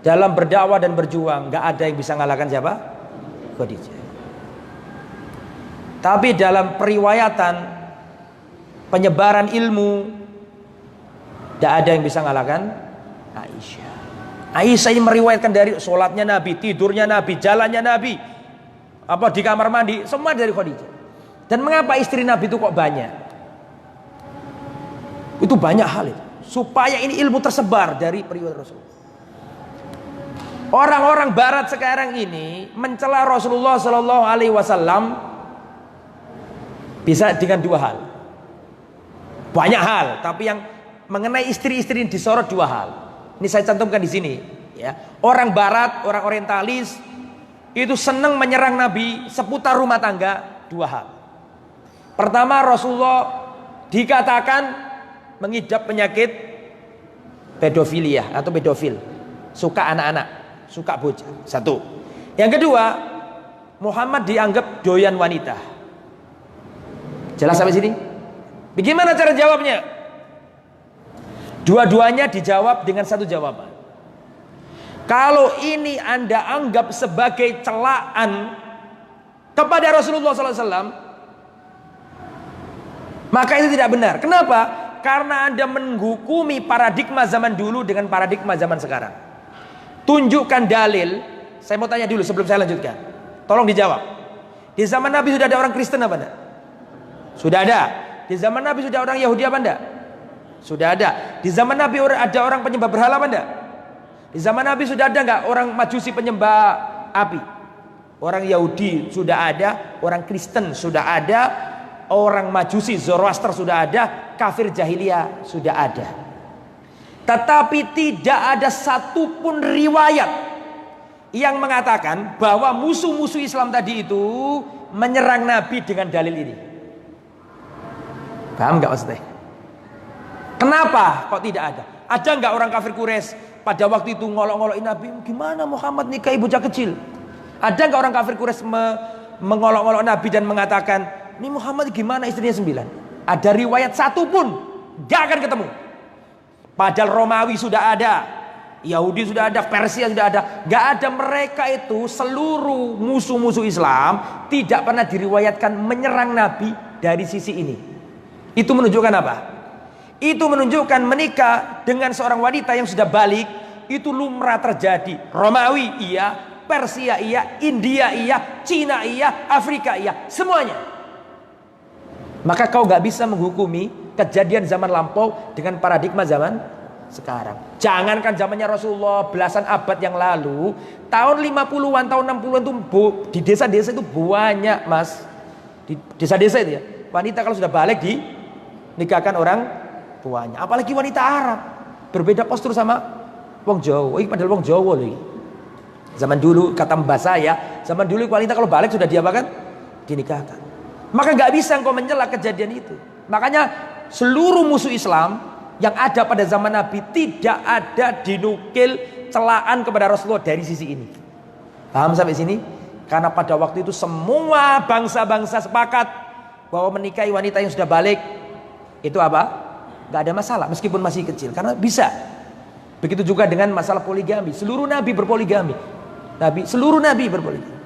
dalam berdakwah dan berjuang, nggak ada yang bisa ngalahkan siapa? Khadijah. Tapi dalam periwayatan, penyebaran ilmu, tidak ada yang bisa ngalahkan Aisyah. Aisyah ini meriwayatkan dari sholatnya Nabi, tidurnya Nabi, jalannya Nabi, apa di kamar mandi, semua dari Khadijah. Dan mengapa istri Nabi itu kok banyak? Itu banyak hal itu. Supaya ini ilmu tersebar dari periwayat Rasulullah. Orang-orang Barat sekarang ini mencela Rasulullah Sallallahu Alaihi Wasallam bisa dengan dua hal. Banyak hal, tapi yang mengenai istri-istri ini disorot dua hal. Ini saya cantumkan di sini. Ya, orang Barat, orang Orientalis itu senang menyerang Nabi seputar rumah tangga dua hal. Pertama, Rasulullah dikatakan mengidap penyakit pedofilia atau pedofil, suka anak-anak, suka bocah. Satu. Yang kedua, Muhammad dianggap doyan wanita. Jelas sampai sini? Bagaimana cara jawabnya? Dua-duanya dijawab dengan satu jawaban. Kalau ini Anda anggap sebagai celaan kepada Rasulullah SAW, maka itu tidak benar. Kenapa? Karena Anda menghukumi paradigma zaman dulu dengan paradigma zaman sekarang. Tunjukkan dalil. Saya mau tanya dulu sebelum saya lanjutkan. Tolong dijawab. Di zaman Nabi sudah ada orang Kristen apa enggak? Sudah ada. Di zaman Nabi sudah orang Yahudi apa enggak? Sudah ada. Di zaman Nabi ada orang penyembah berhala apa enggak? Di zaman Nabi sudah ada enggak orang Majusi penyembah api? Orang Yahudi sudah ada, orang Kristen sudah ada, orang Majusi Zoroaster sudah ada, kafir jahiliyah sudah ada. Tetapi tidak ada satupun riwayat yang mengatakan bahwa musuh-musuh Islam tadi itu menyerang Nabi dengan dalil ini. Paham enggak maksudnya? Kenapa kok tidak ada? Ada enggak orang kafir Quraisy pada waktu itu ngolok-ngolokin Nabi? Gimana Muhammad nikahi bocah kecil? Ada enggak orang kafir Quraisy mengolok-ngolok Nabi dan mengatakan, ini Muhammad gimana istrinya 9? Ada riwayat satu pun enggak akan ketemu. Padahal Romawi sudah ada, Yahudi sudah ada, Persia sudah ada. Enggak ada. Mereka itu seluruh musuh-musuh Islam tidak pernah diriwayatkan menyerang Nabi dari sisi ini. Itu menunjukkan apa? Itu menunjukkan menikah dengan seorang wanita yang sudah balik itu lumrah terjadi. Romawi iya, Persia iya, India iya, Cina iya, Afrika iya, semuanya. Maka kau gak bisa menghukumi kejadian zaman lampau dengan paradigma zaman sekarang. Jangankan zamannya Rasulullah belasan abad yang lalu, tahun 50-an, tahun 60-an itu di desa-desa itu banyak mas. Di desa-desa itu ya, wanita kalau sudah balik dinikahkan orang tuanya. Apalagi wanita Arab, berbeda postur sama wong Jawa. Padahal wong Jawa loh. Zaman dulu kata mbak saya, zaman dulu wanita kalau balik sudah diapakan? Dinikahkan. Maka nggak bisa engkau mencela kejadian itu. Makanya seluruh musuh Islam yang ada pada zaman Nabi tidak ada dinukil celaan kepada Rasulullah dari sisi ini. Paham sampai sini? Karena pada waktu itu semua bangsa-bangsa sepakat bahwa menikahi wanita yang sudah balik itu apa? Gak ada masalah meskipun masih kecil, karena bisa. Begitu juga dengan masalah poligami. Seluruh nabi berpoligami. Seluruh nabi berpoligami.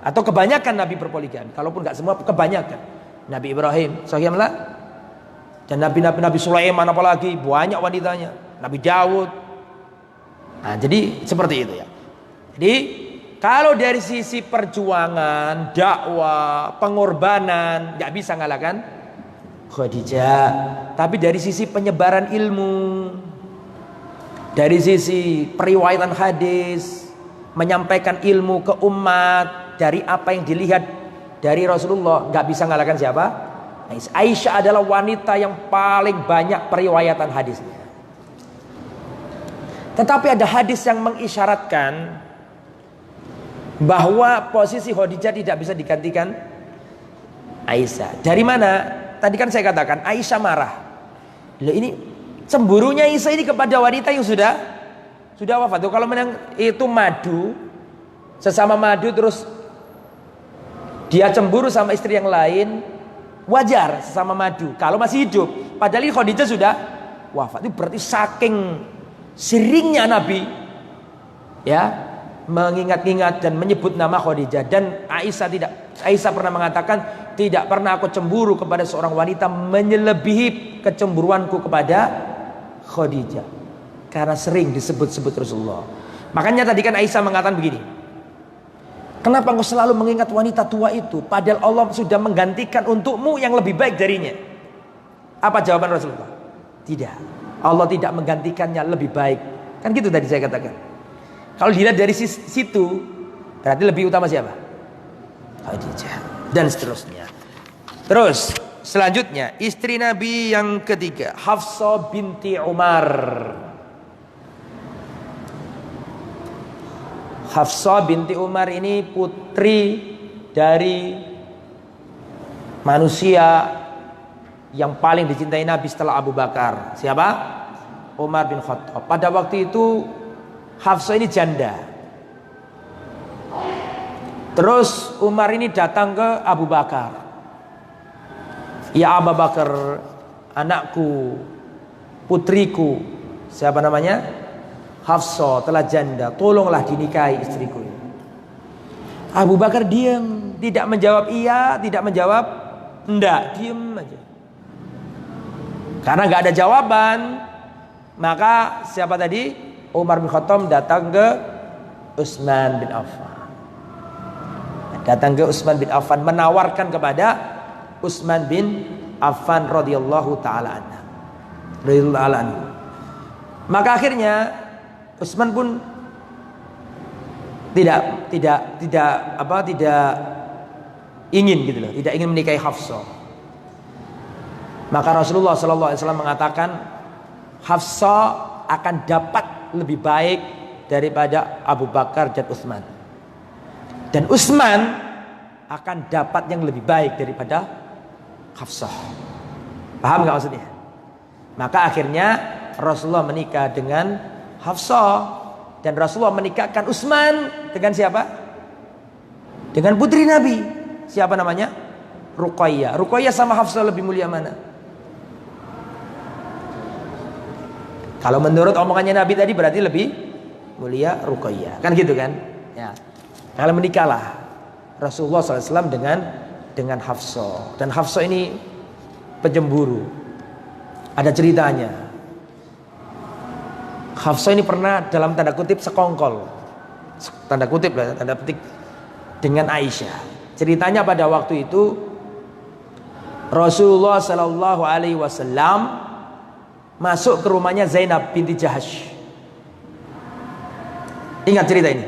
Atau kebanyakan nabi berpoligami. Kalaupun gak semua, kebanyakan. Nabi Ibrahim, sahihlah. Dan Nabi Sulaiman apalagi banyak wanitanya. Nabi Daud. Nah, jadi seperti itu ya. Jadi kalau dari sisi perjuangan, dakwah, pengorbanan, gak bisa ngalahkan Khadijah. Tapi dari sisi penyebaran ilmu, dari sisi periwayatan hadis, menyampaikan ilmu ke umat dari apa yang dilihat dari Rasulullah, nggak bisa ngalahkan siapa? Aisyah adalah wanita yang paling banyak periwayatan hadisnya. Tetapi ada hadis yang mengisyaratkan bahwa posisi Khadijah tidak bisa digantikan Aisyah. Dari mana? Tadi kan saya katakan Aisyah marah. Loh, ini cemburunya Aisyah ini kepada wanita yang sudah wafat. Tuh, kalau menang itu madu, sesama madu, terus dia cemburu sama istri yang lain, wajar sesama madu kalau masih hidup. Padahal ini Khadijah sudah wafat. Itu berarti saking seringnya Nabi ya mengingat-ingat dan menyebut nama Khadijah. Dan Aisyah pernah mengatakan, tidak pernah aku cemburu kepada seorang wanita menyelebihi kecemburuanku kepada Khadijah, karena sering disebut-sebut Rasulullah. Makanya tadi kan Aisyah mengatakan begini, kenapa engkau selalu mengingat wanita tua itu, padahal Allah sudah menggantikan untukmu yang lebih baik darinya? Apa jawaban Rasulullah? Tidak, Allah tidak menggantikannya lebih baik. Kan gitu tadi saya katakan. Kalau dilihat dari situ, berarti lebih utama siapa? Khadijah. Dan seterusnya. Terus selanjutnya istri Nabi yang ketiga, Hafsah binti Umar. Hafsah binti Umar ini putri dari manusia yang paling dicintai Nabi setelah Abu Bakar. Siapa? Umar bin Khattab. Pada waktu itu Hafsah ini janda. Terus Umar ini datang ke Abu Bakar. Ya Abu Bakar, anakku, putriku, siapa namanya? Hafsah telah janda, tolonglah dinikahi istriku. Abu Bakar diam, tidak menjawab iya, tidak menjawab enggak, diam aja. Karena nggak ada jawaban, maka siapa tadi? Umar bin Khattab datang ke Utsman bin Affan. Datang ke Utsman bin Affan, menawarkan kepada Utsman bin Affan radhiyallahu taala anhu. Maka akhirnya Utsman pun tidak ingin gitu loh, tidak ingin menikahi Hafsah. Maka Rasulullah sallallahu alaihi wasallam mengatakan Hafsah akan dapat lebih baik daripada Abu Bakar dan Utsman. Dan Utsman akan dapat yang lebih baik daripada Hafsah. Paham nggak maksudnya? Maka akhirnya Rasulullah menikah dengan Hafsah, dan Rasulullah menikahkan Utsman dengan siapa? Dengan putri Nabi. Siapa namanya? Ruqayyah. Ruqayyah sama Hafsah lebih mulia mana? Kalau menurut omongannya Nabi tadi berarti lebih mulia Ruqayyah. Kan gitu kan? Ya. Kalau menikahlah Rasulullah SAW dengan Hafsah. Dan Hafsah ini pencemburu. Ada ceritanya. Hafsah ini pernah dalam tanda kutip sekongkol. Tanda kutip lah, tanda petik, dengan Aisyah. Ceritanya pada waktu itu Rasulullah SAW masuk ke rumahnya Zainab binti Jahash. Ingat cerita ini?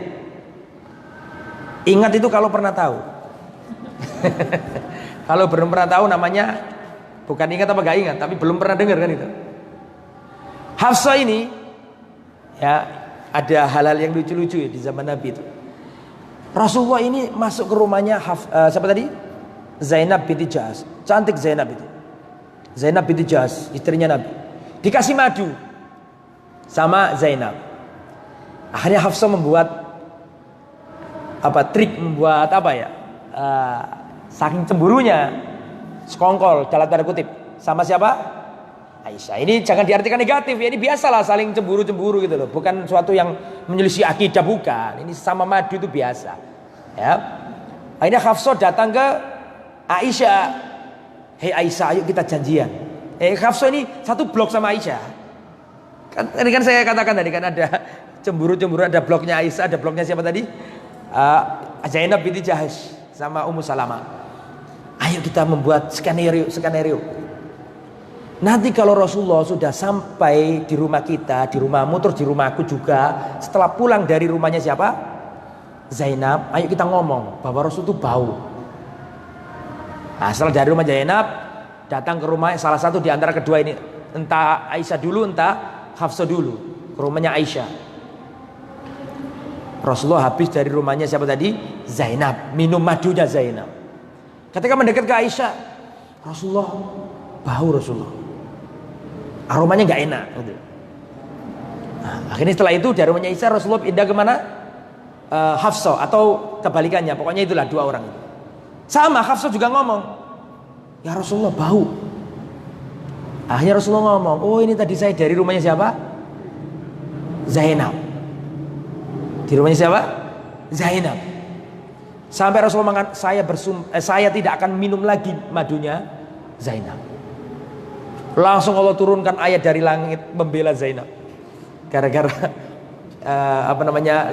Ingat itu kalau pernah tahu. Kalau belum pernah tahu namanya bukan ingat apa gak ingat, tapi belum pernah dengar kan itu. Hafsah ini ya, ada hal-hal yang lucu-lucu ya di zaman Nabi itu. Rasulullah ini masuk ke rumahnya siapa tadi? Zainab binti Jahash. Cantik Zainab itu. Zainab binti Jahash, istrinya Nabi. Dikasih madu sama Zainab. Akhirnya Hafsah membuat trik, membuat saking cemburunya sekongkol dalam tanda kutip sama siapa? Aisyah. Ini jangan diartikan negatif ya, ini biasalah saling cemburu-cemburu gitu loh. Bukan suatu yang menyelisih akidah, bukan. Ini sama madu itu biasa. Ya. Akhirnya Hafsah datang ke Aisyah. Hei Aisyah, ayo kita janjian. Hafsah ini satu blok sama Aisyah. Ini kan saya katakan tadi kan ada cemburu-cemburu, ada bloknya Aisyah, ada bloknya siapa tadi? Zainab binti Jahash sama Ummu Salamah. Ayo kita membuat skenario. Nanti kalau Rasulullah sudah sampai di rumah kita, di rumahmu, terus di rumahku juga, setelah pulang dari rumahnya siapa? Zainab, ayo kita ngomong bahwa Rasul itu bau. Nah, setelah dari rumah Zainab datang ke rumah salah satu di antara kedua ini, entah Aisyah dulu, entah Hafsah dulu, ke rumahnya Aisyah. Rasulullah habis dari rumahnya siapa tadi? Zainab, minum madunya Zainab. Ketika mendekat ke Aisyah, Rasulullah bau Rasulullah. Aromanya nggak enak. Gitu. Nah, akhirnya setelah itu dari rumahnya Aisyah Rasulullah pindah kemana? Hafsah atau kebalikannya. Pokoknya itulah dua orang itu. Sama Hafsah juga ngomong, ya Rasulullah bau. Akhirnya Rasulullah ngomong, oh ini tadi saya dari rumahnya siapa? Zainab. Di rumahnya siapa? Zainab. Sampai Rasulullah mengatakan saya tidak akan minum lagi madunya Zainab. Langsung Allah turunkan ayat dari langit membela Zainab. Gara-gara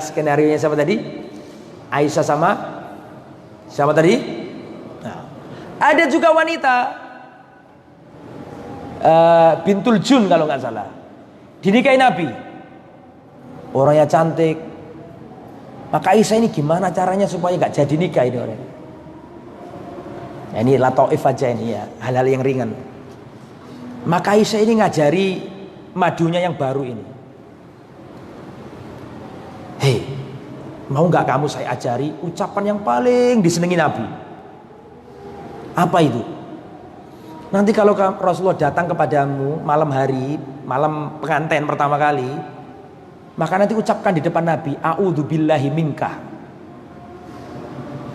skenario nya siapa tadi? Aisyah sama siapa tadi? Nah, ada juga wanita Bintul Jun kalau nggak salah, dinikahi Nabi. Orangnya cantik. Maka Aisyah ini gimana caranya supaya nggak jadi nikah ini orang? Nah, ini lataif aja ini ya, hal-hal yang ringan. Maka Aisyah ini ngajari madunya yang baru ini. Hei, mau nggak kamu saya ajari ucapan yang paling disenangi Nabi? Apa itu? Nanti kalau Rasulullah datang kepadamu malam hari, malam pengantin pertama kali, maka nanti ucapkan di depan Nabi, a'udzubillahi minka.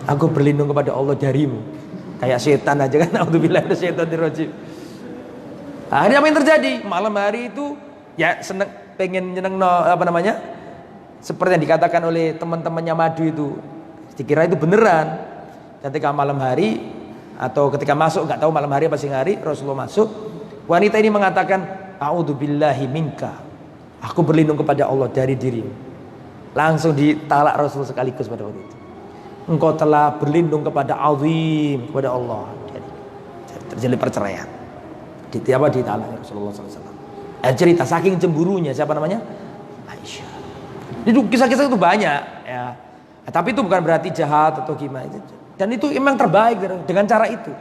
Aku berlindung kepada Allah darimu. Kayak setan aja kan, a'udzubillahi minasyaitonirrajim. Akhirnya apa yang terjadi? Malam hari itu ya seneng, pengen nyeneng seperti yang dikatakan oleh teman-temannya madu itu. Dikira itu beneran. Ketika malam hari atau ketika masuk, nggak tahu malam hari apa siang hari, Rasulullah masuk, wanita ini mengatakan a'udzubillahi minka. Aku berlindung kepada Allah dari dirimu. Langsung ditalak Rasul sekaligus pada waktu itu. Engkau telah berlindung kepada azim, kepada Allah. Jadi terjadi perceraian. Ditalak Rasulullah SAW. Cerita saking cemburunya siapa namanya? Aisyah. Itu kisah-kisah itu banyak ya. Tapi itu bukan berarti jahat atau gimana. Dan itu memang terbaik dengan cara itu.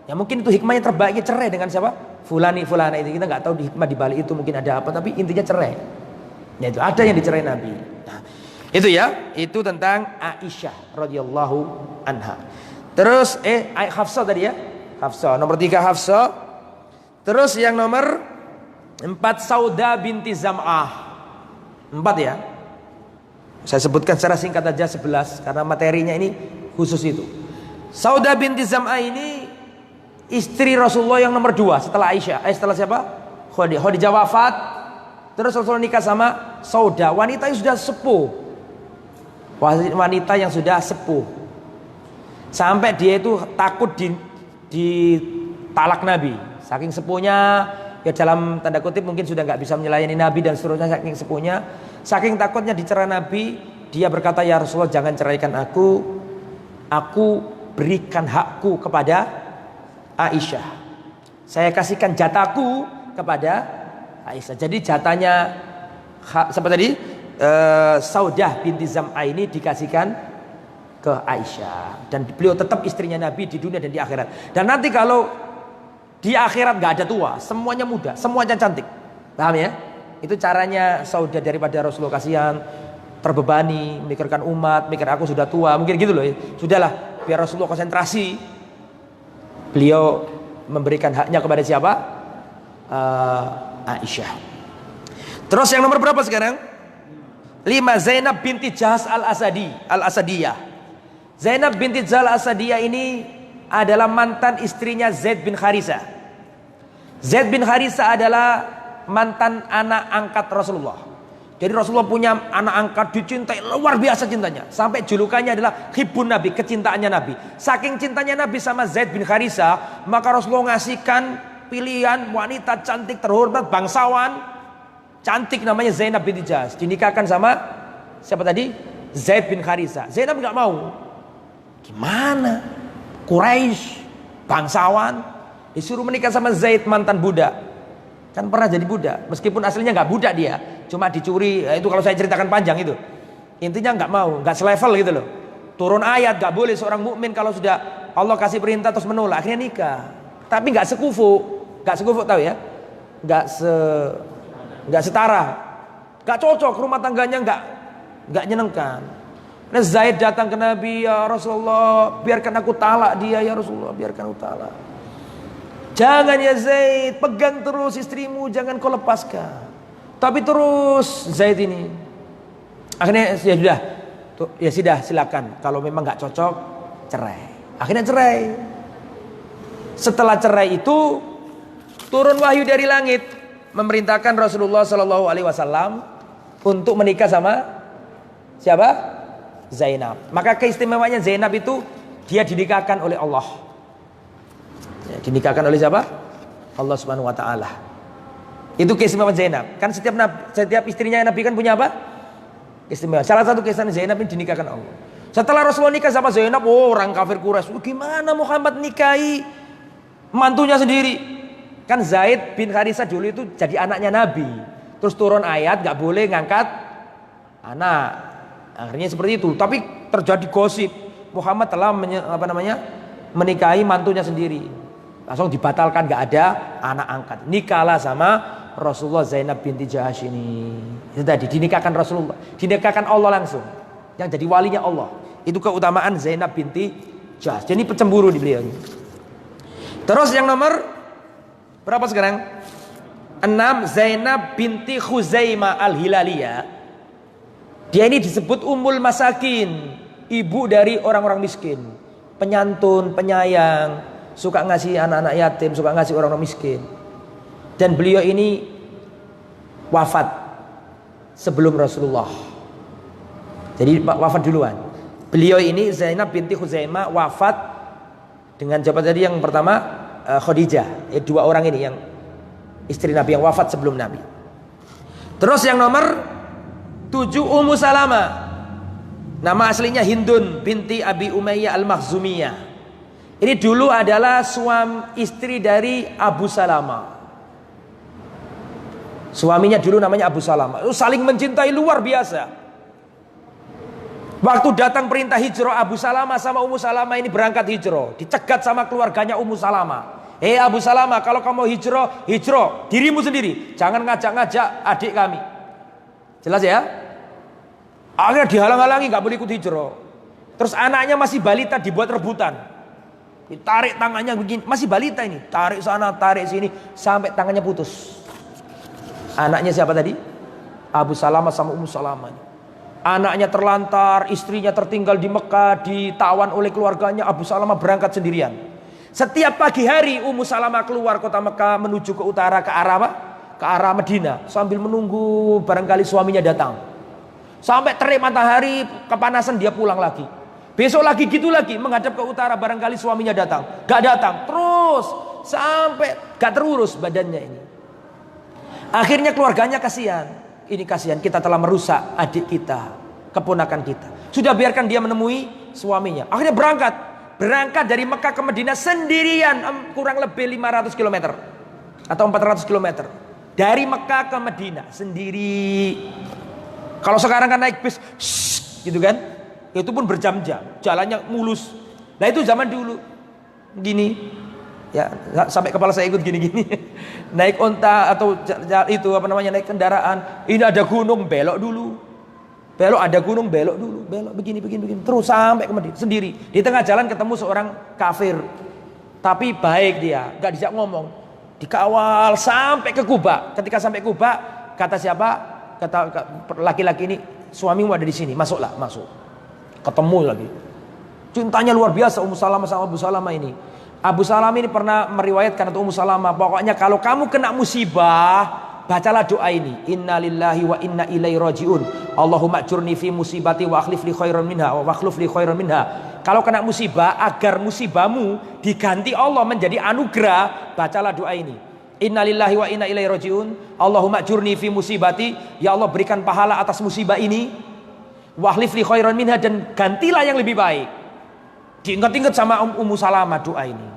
Ya mungkin itu hikmahnya terbaiknya cerai dengan siapa? Fulana itu. Kita nggak tahu di hikmah di balik itu mungkin ada apa, tapi intinya cerai. Ya itu ada yang dicerai Nabi. Nah, itu ya, itu tentang Aisyah radhiyallahu anha. Terus Hafsah tadi ya. Hafsah nomor 3 Hafsah. Terus yang nomor 4 Sauda binti Zam'ah. 4 ya. Saya sebutkan secara singkat aja 11 karena materinya ini khusus itu. Sauda binti Zam'ah ini istri Rasulullah yang nomor 2 setelah Aisyah. Setelah siapa? Khadijah wafat. Terus Rasulullah nikah sama Sauda, wanita yang sudah sepuh. Wanita yang sudah sepuh. Sampai dia itu takut di talak Nabi. Saking sepuhnya, ya dalam tanda kutip mungkin sudah nggak bisa melayani Nabi dan seterusnya, saking sepuhnya. Saking takutnya dicerai Nabi, dia berkata, ya Rasulullah jangan ceraikan aku berikan hakku kepada Aisyah. Saya kasihkan jatahku kepada Aisyah. Jadi jatahnya siapa tadi? Saudah binti Zam'ah ini dikasihkan ke Aisyah. Dan beliau tetap istrinya Nabi di dunia dan di akhirat. Dan nanti kalau di akhirat gak ada tua, semuanya muda, semuanya cantik. Paham ya? Itu caranya Saudah daripada Rasulullah kasihan, terbebani, mikirkan umat, mikir aku sudah tua, mungkin gitu loh ya. Sudahlah, biar Rasulullah konsentrasi. Beliau memberikan haknya kepada siapa? Aisyah. Terus yang nomor berapa sekarang? 5 Zainab binti Jahas al-Asadiyah. Zainab binti Jahas al-Asadiyah ini adalah mantan istrinya Zaid bin Harisah. Zaid bin Harisah adalah mantan anak angkat Rasulullah. Jadi Rasulullah punya anak angkat dicintai luar biasa cintanya. Sampai julukannya adalah Hibbun Nabi, kecintaannya Nabi. Saking cintanya Nabi sama Zaid bin Harisah, maka Rasulullah ngasihkan pilihan wanita cantik terhormat bangsawan cantik namanya Zainab binti Jahas, dinikahkan sama siapa tadi? Zaid bin Harisah. Zainab nggak mau. Gimana? Quraisy bangsawan disuruh menikah sama Zaid mantan budak. Kan pernah jadi budak, meskipun aslinya nggak budak dia, cuma dicuri. Itu kalau saya ceritakan panjang itu. Intinya nggak mau, nggak selevel gitu loh. Turun ayat nggak boleh seorang mukmin kalau sudah Allah kasih perintah terus menolak, akhirnya nikah. Tapi nggak sekufu tahu ya? Nggak setara, nggak cocok, rumah tangganya nggak nyenengkan. Nah, Zaid datang ke Nabi, ya Rasulullah, biarkan aku talak dia, ya Rasulullah, biarkan aku talak. Jangan ya Zaid, pegang terus istrimu, jangan kau lepaskan. Tapi terus Zaid ini, akhirnya ya sudah, silakan. Kalau memang nggak cocok, cerai. Akhirnya cerai. Setelah cerai itu turun wahyu dari langit, memerintahkan Rasulullah Shallallahu Alaihi Wasallam untuk menikah sama siapa? Zainab. Maka keistimewaannya Zainab itu dia dinikahkan oleh Allah. Ya, dinikahkan oleh siapa? Allah Subhanahu Wa Taala. Itu keistimewaan Zainab. Kan setiap istrinya Nabi kan punya apa? Keistimewaan. Salah satu keistimewaan Zainab ini dinikahkan Allah. Setelah Rasulullah nikah sama Zainab, orang kafir Quraisy, gimana Muhammad nikahi mantunya sendiri? Kan Zaid bin Harisah dulu itu jadi anaknya Nabi. Terus turun ayat nggak boleh ngangkat anak. Akhirnya seperti itu. Tapi terjadi gosip Muhammad telah menikahi mantunya sendiri. Langsung dibatalkan, nggak ada anak angkat. Nikahlah sama Rasulullah Zainab binti Jahash ini. Itu tadi dinikahkan Rasulullah, dinikahkan Allah langsung. Yang jadi walinya Allah. Itu keutamaan Zainab binti Jahash. Jadi pecemburu di beliau ini. Terus yang nomor berapa sekarang? 6, Zainab binti Khuzaimah al-Hilaliyah. Dia ini disebut Ummul Masakin, ibu dari orang-orang miskin, penyantun, penyayang, suka ngasih anak-anak yatim, suka ngasih orang-orang miskin. Dan beliau ini wafat sebelum Rasulullah. Jadi wafat duluan. Beliau ini Zainab binti Khuzaimah wafat dengan siapa tadi yang pertama? Khadijah. Dua orang ini yang istri Nabi yang wafat sebelum Nabi. Terus yang nomor 7, Ummu Salamah. Nama aslinya Hindun binti Abi Umayyah al-Makhzumiyah. Ini dulu adalah suami istri dari Abu Salamah. Suaminya dulu namanya Abu Salamah. Saling mencintai luar biasa. Waktu datang perintah hijrah, Abu Salamah sama Ummu Salamah ini berangkat hijrah. Dicegat sama keluarganya Ummu Salamah. Abu Salamah, kalau kamu hijrah dirimu sendiri. Jangan ngajak-ngajak adik kami. Jelas ya? Akhirnya dihalang-halangi, gak boleh ikut hijrah. Terus anaknya masih balita dibuat rebutan. Ditarik tangannya begini, masih balita ini. Tarik sana, tarik sini, sampai tangannya putus. Anaknya siapa tadi? Abu Salamah sama Ummu Salamah. Anaknya terlantar, istrinya tertinggal di Mekah, ditawan oleh keluarganya. Abu Salamah berangkat sendirian. Setiap pagi hari Ummu Salamah keluar kota Mekah menuju ke utara, ke arah apa? Ke arah Madinah, sambil menunggu barangkali suaminya datang. Sampai terik matahari, kepanasan, dia pulang lagi. Besok lagi gitu lagi, menghadap ke utara, barangkali suaminya datang. Gak datang, terus sampai gak terurus badannya ini. Akhirnya keluarganya kasihan. Ini kasihan, kita telah merusak adik kita, keponakan kita. Sudah biarkan dia menemui suaminya. Akhirnya berangkat dari Mekah ke Madinah sendirian, kurang lebih 500 km atau 400 km. Dari Mekah ke Madinah sendiri. Kalau sekarang kan naik bis, gitu kan? Itu pun berjam-jam, jalannya mulus. Nah itu zaman dulu, gini, ya sampai kepala saya ikut gini-gini. Naik onta atau itu naik kendaraan. Ini ada gunung, belok dulu. Belok, ada gunung, belok dulu. Belok begini. Terus sampai ke Madinah sendiri. Di tengah jalan ketemu seorang kafir, tapi baik dia, gak dijak ngomong. Dikawal sampai ke Kuba. Ketika sampai Kuba, kata siapa? Kata laki-laki ini, suamimu ada di sini, masuklah, masuk. Ketemu lagi. Cintanya luar biasa Ummu Salamah sama Abu Salamah ini. Abu Salamah ini pernah meriwayatkan untuk Ummu Salamah, pokoknya kalau kamu kena musibah, bacalah doa ini. Inna lillahi wa inna ilaihi rajiun. Allahumma ajurni fi musibati wa akhlif li khairan minha wa akhlif li khairan minha. Kalau kena musibah, agar musibahmu diganti Allah menjadi anugerah, bacalah doa ini. Innalillahi wa inna ilaihi rajiun. Allahumma ajurni fi musibati. Ya Allah, berikan pahala atas musibah ini. Wa akhlif li khairan minha, dan gantilah yang lebih baik. Diingat-ingat sama Ummu Salamah doa ini.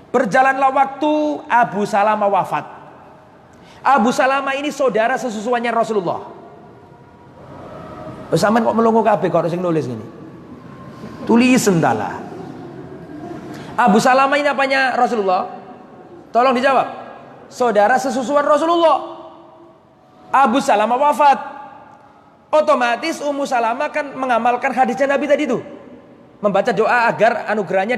Berjalanlah waktu, Abu Salamah wafat. Abu Salamah ini saudara sesusuannya Rasulullah. Sampeyan kok melongo kabeh kok sing nulis gini. Tulis sendala. Abu Salamah ini apanya Rasulullah? Tolong dijawab. Saudara sesusuan Rasulullah. Abu Salamah wafat. Otomatis Ummu Salamah kan mengamalkan hadisnya Nabi tadi itu, membaca doa agar anugerahnya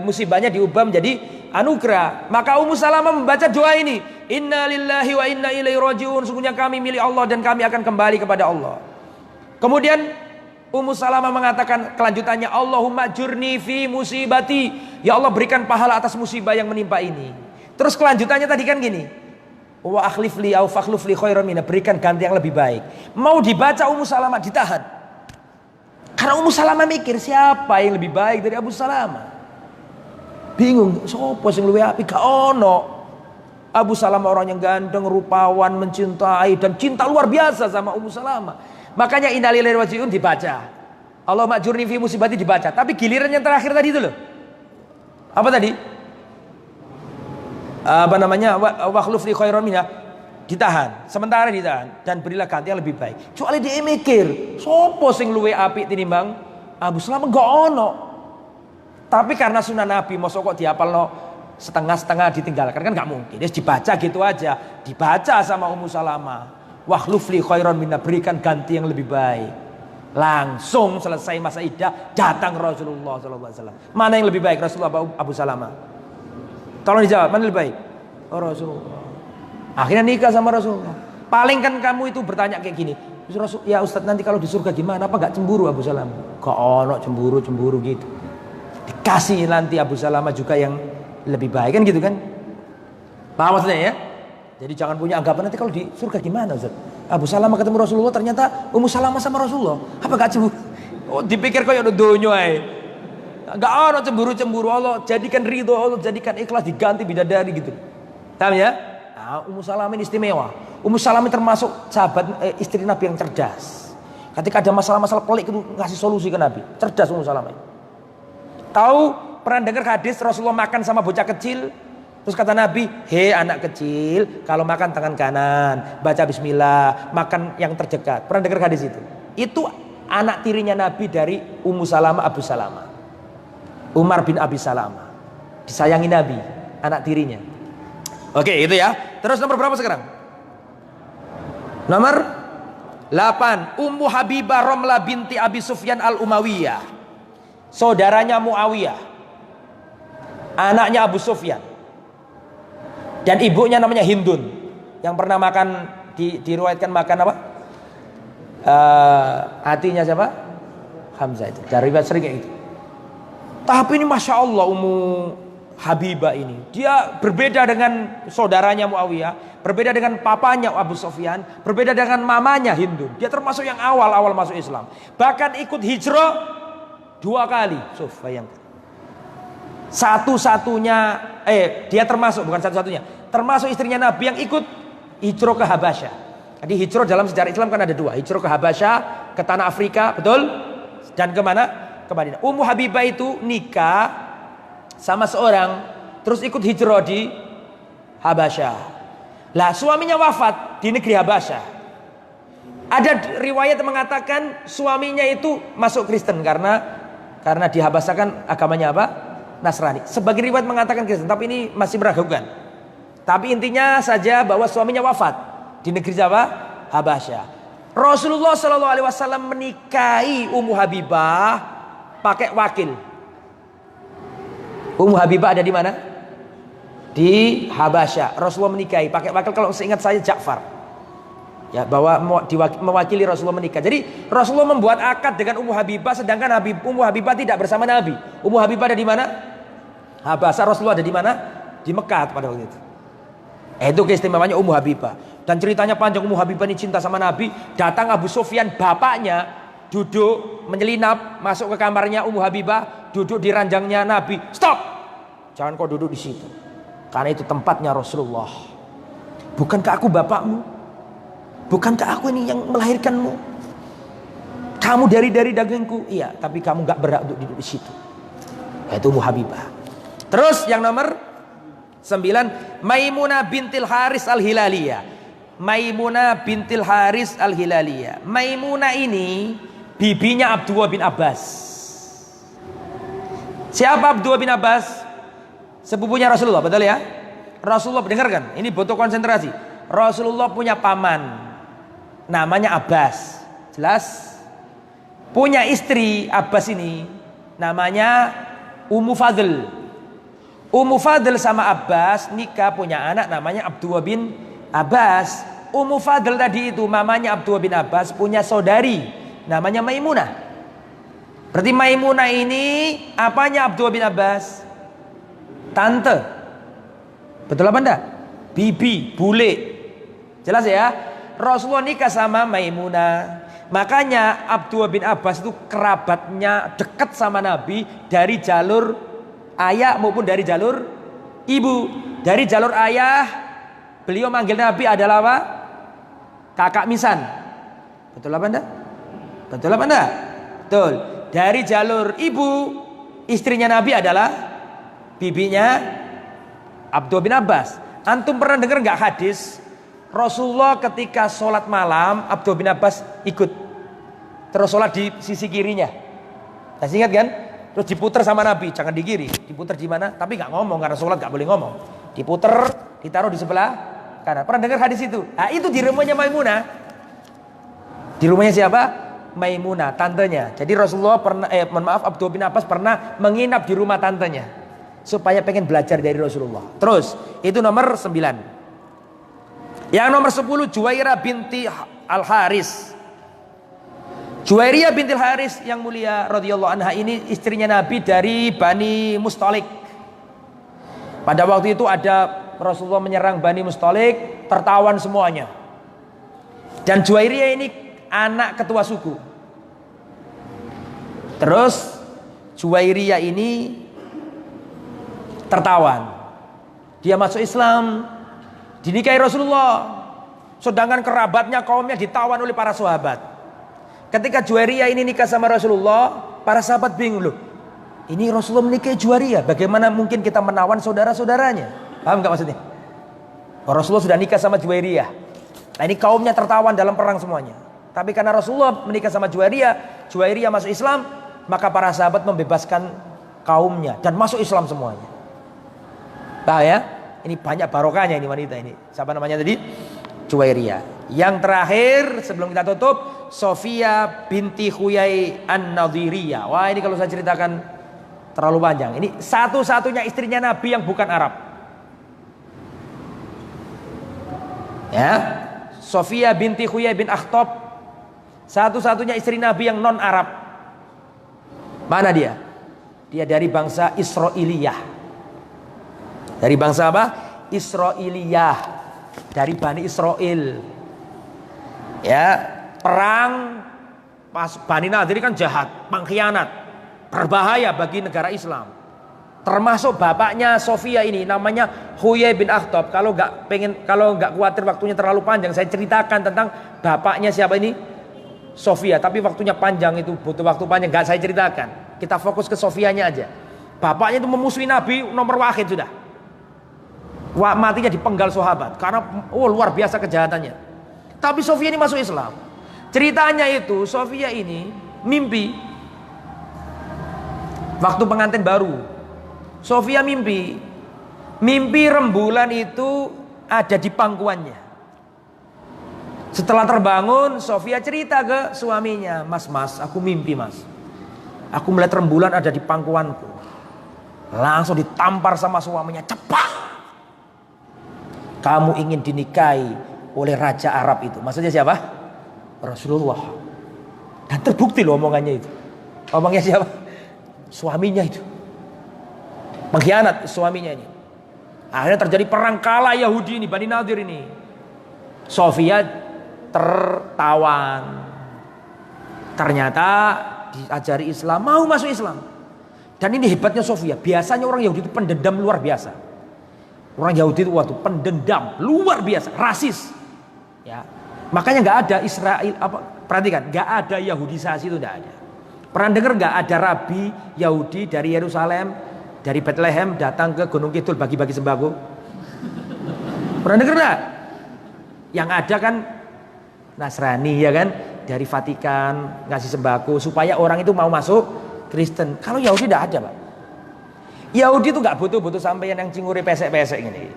musibahnya diubah menjadi anugerah. Maka Ummu Salamah membaca doa ini, Inna lillahi wa inna ilaihi rajiun, sungguhnya kami milik Allah dan kami akan kembali kepada Allah. Kemudian Ummu Salamah mengatakan kelanjutannya, Allahumma jurni fi musibati, ya Allah berikan pahala atas musibah yang menimpa ini. Terus kelanjutannya tadi kan gini, wa akhlifli au fakhlufli khairan minha, berikan ganti yang lebih baik. Mau dibaca Ummu Salamah ditahan. Karena Ummu Salamah mikir siapa yang lebih baik dari Abu Salamah. Bingung, sopo sing luwih apik gak ono. Abu Salamah orang yang ganteng, rupawan, mencintai dan cinta luar biasa sama Ummu Salamah. Makanya innalillahi wa inna ilaihi raji'un dibaca. Allahumma ajurni fi musibati dibaca. Tapi giliran yang terakhir tadi itu loh. Apa tadi? Wa akhlifli khairan minha, ditahan, sementara ditahan dan berilah ganti yang lebih baik. Soalnya dia mikir, sopo sing luwe apik tinimbang Abu Salamah gak ono. Tapi karena sunnah Nabi, mosok kok diapalno setengah-setengah ditinggalkan kan gak mungkin. Dia dibaca gitu aja, dibaca sama Ummu Salamah. Wa akhlifli khairan minha, berikan ganti yang lebih baik. Langsung selesai masa iddah, datang Rasulullah SAW. Mana yang lebih baik, Rasulullah Abu Salamah? Tolong dijawab, mana lebih baik? Oh, Rasulullah. Akhirnya nikah sama Rasulullah. Paling kan kamu itu bertanya kayak gini, ya Ustadz nanti kalau di surga gimana? Apa gak cemburu Abu Salamah? Gak ono cemburu gitu. Dikasih nanti Abu Salamah juga yang lebih baik kan gitu kan? Paham maksudnya ya? Jadi jangan punya anggapan nanti kalau di surga gimana Ustadz? Abu Salamah ketemu Rasulullah ternyata Ummu Salamah sama Rasulullah. Apa gak cemburu? Oh, dipikir kayak udah donya aja. Gak ada cemburu-cemburu, Allah jadikan ridho, Allah jadikan ikhlas, diganti bidadari gitu. Paham ya? Nah, Ummu Salamah ini istimewa. Ummu Salamah termasuk sahabat istri Nabi yang cerdas. Ketika ada masalah-masalah pelik itu ngasih solusi ke Nabi. Cerdas Ummu Salamah. Tahu, pernah dengar hadis Rasulullah makan sama bocah kecil, terus kata Nabi, "Hei anak kecil, kalau makan tangan kanan, baca bismillah, makan yang terdekat." Pernah dengar hadis itu? Itu anak tirinya Nabi dari Ummu Salamah Abu Salamah. Umar bin Abi Salamah, disayangi Nabi, anak tirinya. Oke, itu ya. Terus nomor berapa sekarang? Nomor 8. Ummu Habibah Romlah binti Abi Sufyan al-Umayyah, saudaranya Muawiyah, anaknya Abu Sufyan, dan ibunya namanya Hindun, yang pernah makan diriwayatkan makan apa? Hatinya siapa? Hamzah itu. Dari riwayat sering kayak gitu. Tapi ini Masya Allah Ummu Habibah ini, dia berbeda dengan saudaranya Muawiyah, berbeda dengan papanya Abu Sufyan, berbeda dengan mamanya Hindun. Dia termasuk yang awal masuk Islam, bahkan ikut hijrah 2 kali. Bayangkan, dia termasuk, bukan satu-satunya, termasuk istrinya Nabi yang ikut hijrah ke Habasyah. Jadi hijrah dalam sejarah Islam kan ada 2, hijrah ke Habasyah, ke tanah Afrika, betul? Dan kemana? Ke Madinah. Ummu Habibah itu nikah sama seorang, terus ikut hijrah di Habasyah. Lah suaminya wafat di negeri Habasyah. Ada riwayat yang mengatakan suaminya itu masuk Kristen karena di Habasyah kan agamanya apa? Nasrani. Sebagian riwayat mengatakan Kristen, tapi ini masih meragukan. Tapi intinya saja bahwa suaminya wafat di negeri Jawa, Habasyah. Rasulullah SAW menikahi Ummu Habibah pakai wakil. Ummu Habibah ada di mana? Di Habasyah. Rasulullah menikahi pakai wakil, kalau seingat saya Ja'far. Ya, bahwa mewakili Rasulullah menikah. Jadi Rasulullah membuat akad dengan Ummu Habibah, sedangkan Ummu Habibah tidak bersama Nabi. Ummu Habibah ada di mana? Habasyah. Rasulullah ada di mana? Di Mekah pada waktu itu. Itu keistimewaannya Ummu Habibah. Dan ceritanya panjang. Ummu Habibah ini cinta sama Nabi. Datang Abu Sufyan, bapaknya, duduk menyelinap masuk ke kamarnya Ummu Habibah, duduk di ranjangnya Nabi. Stop, jangan kau duduk di situ, karena itu tempatnya Rasulullah. Bukankah aku bapakmu? Bukankah aku ini yang melahirkanmu? Kamu dari dagingku. Iya, tapi kamu gak berhak untuk duduk di situ. Itu Ummu Habibah. Terus yang nomor 9, Maimunah bintil Haris al-Hilaliyah. Maimunah bintil Haris al-Hilaliyah. Maimunah ini bibinya Abdullah bin Abbas. Siapa Abdullah bin Abbas? Sepupunya Rasulullah, betul ya? Rasulullah, dengarkan, ini butuh konsentrasi. Rasulullah punya paman namanya Abbas. Jelas? Punya istri Abbas ini namanya Ummu Fadl. Ummu Fadl sama Abbas nikah, punya anak namanya Abdullah bin Abbas. Ummu Fadl tadi itu mamanya Abdullah bin Abbas punya saudari namanya Maimunah. Berarti Maimunah ini apanya Abdullah bin Abbas? Tante. Betul apa enggak? Bibi, bule. Jelas ya? Rasulullah nikah sama Maimunah. Makanya Abdullah bin Abbas itu kerabatnya dekat sama Nabi dari jalur ayah maupun dari jalur ibu. Dari jalur ayah beliau manggil Nabi adalah apa? Kakak misan. Betul apa enggak? Betul apa enggak? Betul. Dari jalur ibu, istrinya Nabi adalah bibinya Abdullah bin Abbas. Antum pernah dengar enggak hadis Rasulullah ketika sholat malam Abdullah bin Abbas ikut terus sholat di sisi kirinya. Masih ingat kan? Terus diputer sama Nabi, jangan di kiri, diputer di mana? Tapi nggak ngomong karena sholat nggak boleh ngomong. Diputer, ditaruh di sebelah kanan. Pernah dengar hadis itu? Nah, itu di rumahnya Maimunah. Di rumahnya siapa? Maimunah, tantenya. Jadi Rasulullah pernah, Abdullah bin Abbas pernah menginap di rumah tantenya supaya pengen belajar dari Rasulullah. Terus itu nomor 9. Yang nomor 10 Juwairah binti Al-Haris. Juwairiyah binti Al-Haris yang mulia radhiyallahu anha ini istrinya Nabi dari Bani Mustalik. Pada waktu itu ada Rasulullah menyerang Bani Mustalik, tertawan semuanya. Dan Juwairiyah ini anak ketua suku. Terus Juwairiyah ini tertawan. Dia masuk Islam, dinikahi Rasulullah, sedangkan kerabatnya kaumnya ditawan oleh para sahabat. Ketika Juwairiyah ini nikah sama Rasulullah, para sahabat bingung, loh, ini Rasulullah menikahi Juwairiyah, bagaimana mungkin kita menawan saudara-saudaranya? Paham gak maksudnya? Rasulullah sudah nikah sama Juwairiyah. Nah, ini kaumnya tertawan dalam perang semuanya. Tapi karena Rasulullah menikah sama Juwairiyah, Juwairiyah masuk Islam, maka para sahabat membebaskan kaumnya dan masuk Islam semuanya. Paham ya? Ini banyak barokahnya ini wanita ini. Siapa namanya tadi? Juwairiyah. Yang terakhir sebelum kita tutup, Sofia binti Huyai An-Nadhiriyah. Wah, ini kalau saya ceritakan terlalu panjang. Ini satu-satunya istrinya Nabi yang bukan Arab. Ya. Sofia binti Huyai bin Akhtab, satu-satunya istri Nabi yang non Arab. Mana dia? Dia dari bangsa Israiliyah. Dari bangsa apa? Israiliyah. Dari Bani Israel. Ya, perang pas Bani Nadir kan jahat, pengkhianat, berbahaya bagi negara Islam. Termasuk bapaknya Sofia ini namanya Huyai bin Akhtab. Kalau nggak khawatir waktunya terlalu panjang, saya ceritakan tentang bapaknya siapa ini? Sofia. Tapi waktunya panjang, itu butuh waktu panjang, nggak saya ceritakan. Kita fokus ke Sofianya aja. Bapaknya itu memusuhi Nabi nomor wahid sudah. Matinya dipenggal sahabat karena luar biasa kejahatannya. Tapi Sofia ini masuk Islam. Ceritanya itu Sofia ini mimpi waktu pengantin baru. Sofia mimpi rembulan itu ada di pangkuannya. Setelah terbangun, Sofia cerita ke suaminya, Mas, aku mimpi, Mas. Aku melihat rembulan ada di pangkuanku. Langsung ditampar sama suaminya, cepat. Kamu ingin dinikahi oleh Raja Arab itu. Maksudnya siapa? Rasulullah. Dan terbukti loh omongannya itu. Omongnya siapa? Suaminya itu. Pengkhianat suaminya ini. Akhirnya terjadi perang, kalah Yahudi ini, Bani Nadir ini. Sofia tertawan. Ternyata diajari Islam, mau masuk Islam. Dan ini hebatnya Sofia. Biasanya orang Yahudi itu pendendam luar biasa. Orang Yahudi itu waktu pendendam luar biasa, rasis. Ya. Makanya nggak ada Israel perhatikan, nggak ada Yahudisasi, itu nggak ada. Pernah dengar nggak ada rabi Yahudi dari Yerusalem, dari Bethlehem datang ke Gunung Kidul bagi-bagi sembako? Pernah dengar nggak? Yang ada kan Nasrani, ya kan, dari Vatikan ngasih sembako supaya orang itu mau masuk Kristen. Kalau Yahudi nggak ada, Pak. Yahudi itu nggak butuh sampeyan yang cinguri pesek-pesek gini.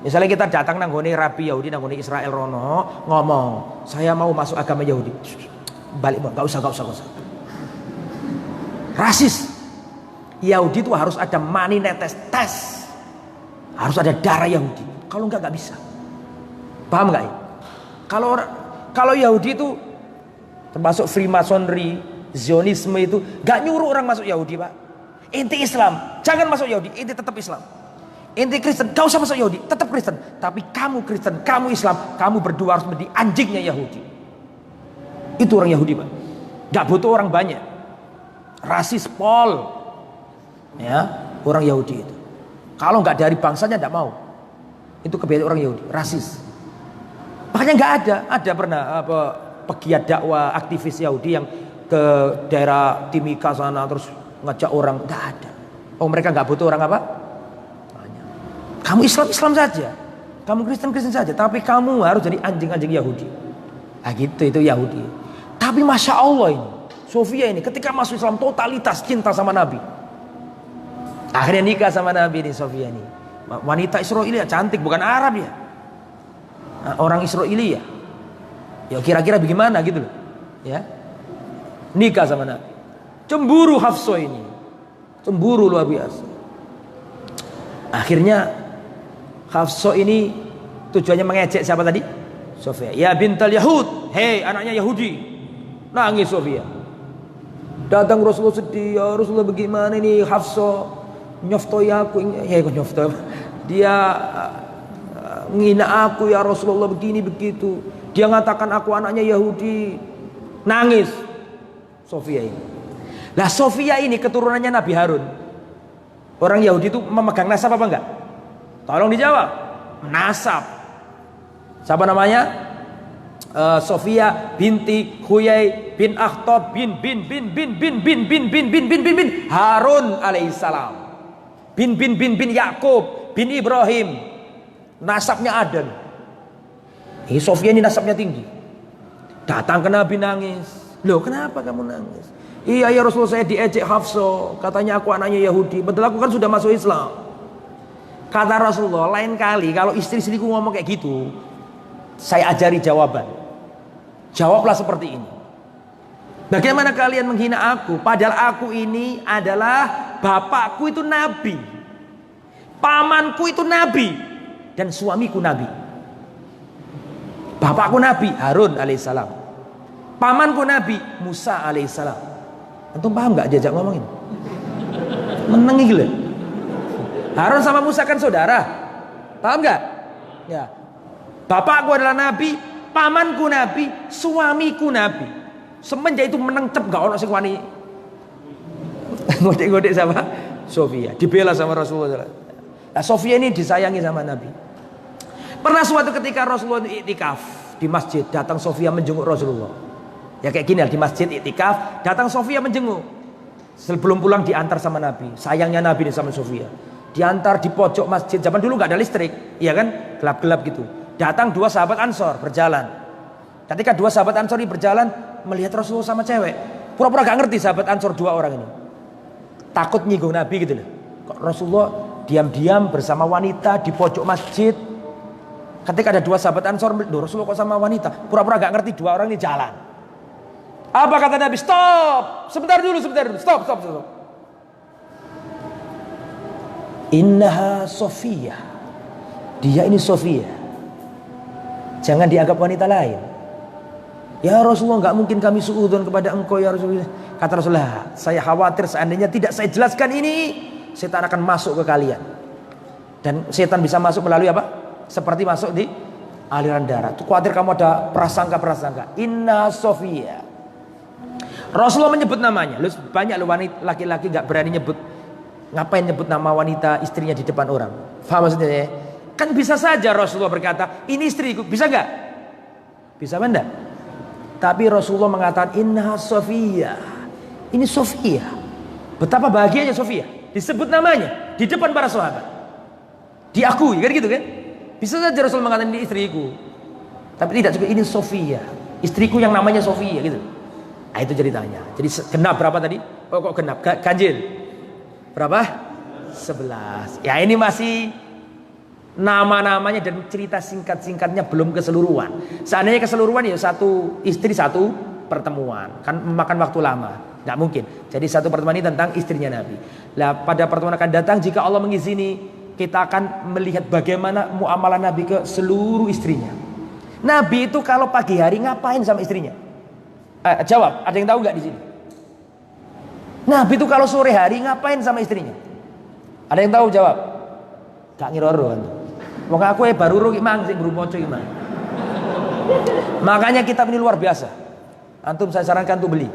Misalnya kita datang nanggone rabi Yahudi, nanggone Israel rono, ngomong, saya mau masuk agama Yahudi. balik, nggak usah. Rasis. Yahudi itu harus ada money netes tes, harus ada darah Yahudi. Kalau nggak bisa. Paham nggak ya? Kalau Yahudi itu termasuk Freemasonry, Zionisme itu nggak nyuruh orang masuk Yahudi, Pak. Inti Islam, jangan masuk Yahudi, inti tetap Islam. Inti Kristen, gak usah masuk Yahudi, tetap Kristen. Tapi kamu Kristen, kamu Islam, kamu berdua harus menjadi anjingnya Yahudi. Itu orang Yahudi, Pak. Gak butuh orang banyak. Rasis Pol. Ya, orang Yahudi itu. Kalau nggak dari bangsanya nggak mau. Itu kebiasaan orang Yahudi, rasis. Makanya nggak ada pernah pegiat dakwah aktivis Yahudi yang ke daerah Timika sana terus ngajak orang, nggak ada. Oh, mereka nggak butuh orang apa? Banyak. Kamu Islam saja, kamu Kristen saja, tapi kamu harus jadi anjing-anjing Yahudi. Nah gitu, itu Yahudi. Tapi masya Allah ini, Sofia ini ketika masuk Islam totalitas cinta sama Nabi. Akhirnya nikah sama Nabi ini Sofia ini. Wanita Israelia cantik, bukan Arab ya. Nah, orang Israelia. Ya kira-kira bagaimana gitu loh. Ya. Nikah sama Nabi. Cemburu Hafsah ini. Cemburu luar biasa. Akhirnya Hafsah ini tujuannya mengejek siapa tadi? Sofia. Ya bintal Yahud. Hei anaknya Yahudi. Nangis Sofia. Datang Rasulullah sedih. Ya Rasulullah bagaimana ini Hafsah? Nyoftoi aku, dia menghina aku ya Rasulullah begini begitu. Dia mengatakan aku anaknya Yahudi. Nangis Sofia ini. Lah Sofia ini keturunannya Nabi Harun. Orang Yahudi itu memegang nasab apa enggak? Tolong dijawab. Nasab. Siapa namanya? Sofia binti Huyai bin Akhtab bin Harun alaihissalam. Bin Yakub bin Ibrahim. Nasabnya ada. Ini Sofia ini nasabnya tinggi. Datang ke Nabi nangis. Loh kenapa kamu nangis? Iya ya Rasulullah, saya diejek Hafsah, katanya aku anaknya Yahudi. Betul, aku kan sudah masuk Islam. Kata Rasulullah, lain kali kalau istri-istriku ngomong kayak gitu, saya ajari jawaban. Jawablah seperti ini. Bagaimana kalian menghina aku? Padahal aku ini adalah bapakku itu nabi, pamanku itu nabi, dan suamiku nabi. Bapakku nabi Harun alaihissalam, pamanku nabi Musa alaihissalam. Antum paham nggak diajak ngomongin? Menengi gila. Harun sama Musa kan saudara, paham nggak? Ya. Bapakku adalah nabi, pamanku nabi, suamiku nabi. Semenjak itu menengcep gak ono sing wani ngode-ngode sama Sofia, dibela sama Rasulullah. Nah, Sofia ini disayangi sama Nabi. Pernah suatu ketika Rasulullah iktikaf di masjid, datang Sofia menjenguk Rasulullah. Ya kayak gini, di masjid iktikaf, datang Sofia menjenguk. Sebelum pulang diantar sama Nabi. Sayangnya Nabi ini sama Sofia. Diantar di pojok masjid. Zaman dulu gak ada listrik, iya kan? Gelap-gelap gitu. Datang dua sahabat Ansor berjalan. Ketika dua sahabat Ansor ini berjalan, melihat Rasulullah sama cewek, pura-pura gak ngerti sahabat Ansor dua orang ini. Takut nyinggung Nabi gitu loh. Kok Rasulullah diam-diam bersama wanita di pojok masjid. Ketika ada dua sahabat Ansor, Rasulullah kok sama wanita. Pura-pura gak ngerti, dua orang ini jalan. Apa kata Nabi? Stop, sebentar dulu, stop. Innaha Sofia. Dia ini Sofia. Jangan dianggap wanita lain. Ya Rasulullah, nggak mungkin kami suudzon kepada engkau ya Rasulullah. Kata Rasulullah, saya khawatir seandainya tidak saya jelaskan ini, setan akan masuk ke kalian. Dan setan bisa masuk melalui apa? Seperti masuk di aliran darah. Tuh khawatir kamu ada prasangka. Inna Sofia. Rasulullah menyebut namanya. Banyak loh wanita laki-laki nggak berani nyebut. Ngapain nyebut nama wanita istrinya di depan orang? Faham maksudnya ya? Kan bisa saja Rasulullah berkata, ini istriku. Bisa nggak? Bisa apa enggak? Tapi Rasulullah mengatakan inna Sofia. Ini Sofia. Betapa bahagianya Sofia. Disebut namanya di depan para sahabat. Diakui kan gitu kan? Bisa saja Rasul mengatakan ini istriku. Tapi tidak juga ini Sofia. Istriku yang namanya Sofia gitu. Nah itu ceritanya. Jadi genap berapa tadi? Oh kok genap? Ganjil. Berapa? 11. Ya ini masih nama-namanya dan cerita singkat-singkatnya belum keseluruhan. Seandainya keseluruhan ya satu istri satu pertemuan, kan memakan waktu lama, nggak mungkin. Jadi satu pertemuan ini tentang istrinya Nabi. Lah pada pertemuan akan datang, jika Allah mengizini, kita akan melihat bagaimana muamalah Nabi ke seluruh istrinya. Nabi itu kalau pagi hari ngapain sama istrinya? Jawab, ada yang tahu nggak di sini? Nabi itu kalau sore hari ngapain sama istrinya? Ada yang tahu? Jawab. Gak ngiroro kan? Wong aku baru rugi mang sing guru moco imang. Makanya kitab ini luar biasa. Antum saya sarankan untuk beli.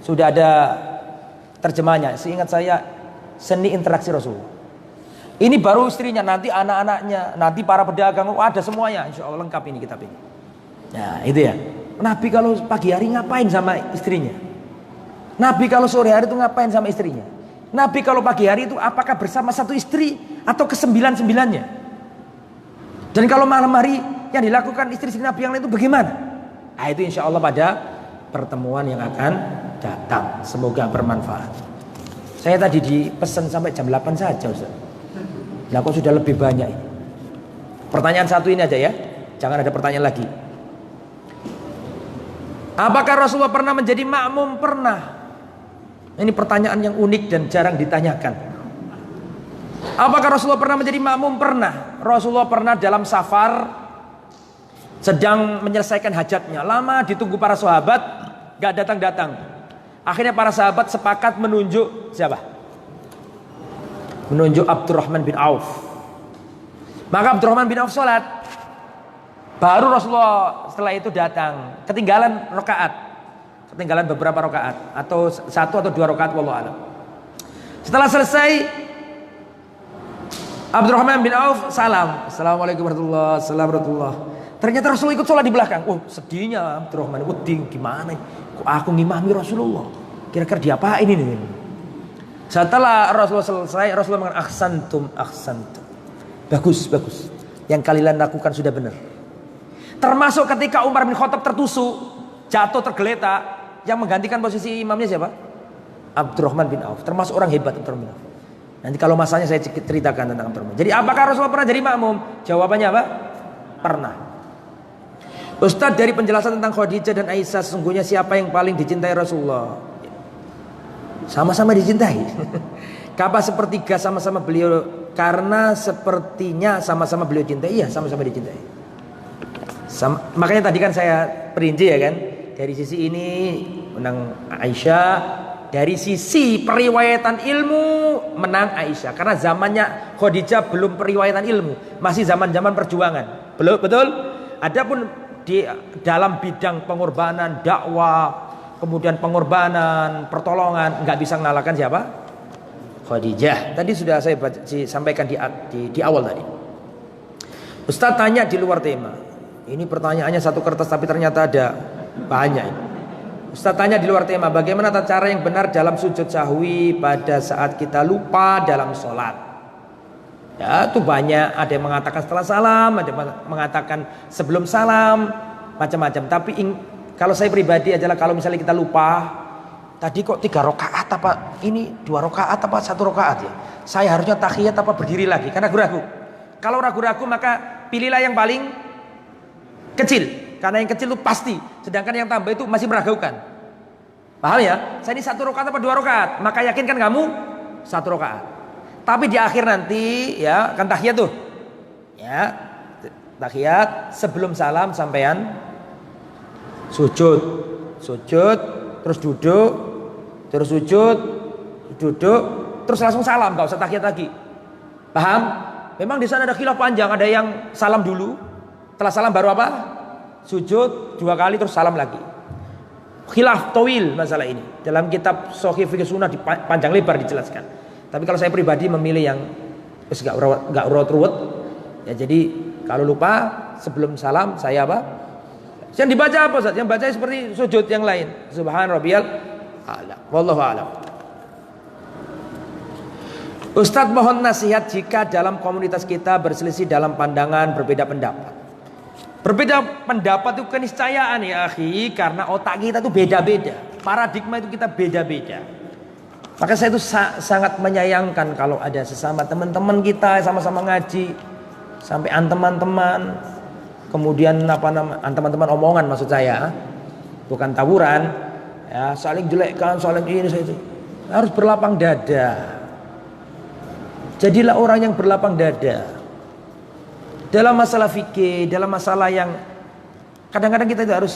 Sudah ada terjemahnya. Seingat saya Seni Interaksi Rasul. Ini baru istrinya, nanti anak-anaknya, nanti para pedagang, ada semuanya. Insya Allah lengkap ini kitab ini. Nah itu ya. Nabi kalau pagi hari ngapain sama istrinya? Nabi kalau sore hari itu ngapain sama istrinya? Nabi kalau pagi hari itu apakah bersama satu istri atau kesembilan-sembilannya? Dan kalau malam hari yang dilakukan istri-istri Nabi yang lain itu bagaimana? Nah itu insya Allah pada pertemuan yang akan datang. Semoga bermanfaat. Saya tadi dipesan sampai jam 8 saja Ustaz. Nah kok sudah lebih banyak ini? Pertanyaan satu ini aja ya. Jangan ada pertanyaan lagi. Apakah Rasulullah pernah menjadi makmum? Pernah. Ini pertanyaan yang unik dan jarang ditanyakan. Apakah Rasulullah pernah menjadi makmum? Pernah. Rasulullah pernah dalam safar sedang menyelesaikan hajatnya. Lama ditunggu para sahabat, gak datang-datang. Akhirnya para sahabat sepakat menunjuk siapa? Menunjuk Abdurrahman bin Auf. Maka Abdurrahman bin Auf sholat. Baru Rasulullah setelah itu datang. Ketinggalan rakaat. Ketinggalan beberapa rakaat. Atau satu atau dua rakaat, wallahu a'lam. Setelah selesai, Abdurrahman bin Auf salam. Assalamualaikum warahmatullahi wabarakatuh. Ternyata Rasulullah ikut sholat di belakang. Oh sedihnya Abdurrahman. Gimana? Kok aku ngimami Rasulullah? Kira-kira diapain ini? Setelah Rasulullah selesai, Rasulullah mengatakan ahsantum. Bagus. Yang kalian lakukan sudah benar. Termasuk ketika Umar bin Khattab tertusuk, jatuh tergeletak, yang menggantikan posisi imamnya siapa? Abdurrahman bin Auf. Termasuk orang hebat Abdurrahman bin Auf. Nanti kalau masanya saya ceritakan tentang Abdurrahman. Jadi apakah Rasulullah pernah jadi makmum? Jawabannya apa? Pernah. Ustadz, dari penjelasan tentang Khadijah dan Aisyah, sesungguhnya siapa yang paling dicintai Rasulullah? Sama-sama dicintai. Kapan sepertiga sama-sama beliau, karena sepertinya sama-sama beliau cintai. Iya, sama-sama dicintai. Makanya tadi kan saya perinci ya kan, dari sisi ini menang Aisyah, dari sisi periwayatan ilmu menang Aisyah, karena zamannya Khadijah belum periwayatan ilmu, masih zaman-zaman perjuangan. Belum, betul? Adapun di dalam bidang pengorbanan, dakwah, kemudian pengorbanan, pertolongan, nggak bisa mengalahkan siapa? Khadijah. Tadi sudah saya sampaikan di awal tadi. Ustaz tanya di luar tema. Ini pertanyaannya satu kertas tapi ternyata ada banyak. Ustaz tanya di luar tema, bagaimana tata cara yang benar dalam sujud sahwi pada saat kita lupa dalam sholat? Ya itu banyak, ada yang mengatakan setelah salam, ada yang mengatakan sebelum salam, macam-macam. Tapi kalau saya pribadi adalah kalau misalnya kita lupa, tadi kok 3 rakaat apa ini 2 rakaat apa 1 rakaat ya? Saya harusnya tahiyat apa berdiri lagi? Karena ragu-ragu. Kalau ragu-ragu maka pilihlah yang paling kecil, karena yang kecil itu pasti, sedangkan yang tambah itu masih meragukan. Paham ya? Saya ini 1 rakaat apa 2 rakaat, maka yakinkan kamu 1 rakaat. Tapi di akhir nanti ya kan tahiyat tuh, ya tahiyat sebelum salam sampean sujud, terus duduk, terus sujud, duduk, terus langsung salam, gak usah tahiyat lagi. Paham? Memang di sana ada khilaf panjang, ada yang salam dulu. Setelah salam baru apa? Sujud 2 kali terus salam lagi. Khilaf tawil masalah ini. Dalam kitab Shahih Fiqh Sunnah panjang lebar dijelaskan. Tapi kalau saya pribadi memilih yang gak urut-urut. Ya jadi kalau lupa sebelum salam saya apa? Yang dibaca apa Ustaz? Yang baca seperti sujud yang lain. Subhan rabbiyal a'la. Wallahu a'lam. Ustaz mohon nasihat jika dalam komunitas kita berselisih dalam pandangan, berbeda pendapat. Berbeda pendapat itu keniscayaan ya akhi, karena otak kita itu beda-beda, paradigma itu kita beda-beda. Maka saya itu sangat menyayangkan kalau ada sesama teman-teman kita sama-sama ngaji, sampai teman-teman, kemudian teman-teman omongan maksud saya, bukan tawuran, ya, saling jelekkan, saling ini itu. Harus berlapang dada. Jadilah orang yang berlapang dada. Dalam masalah fikih, dalam masalah yang kadang-kadang kita itu harus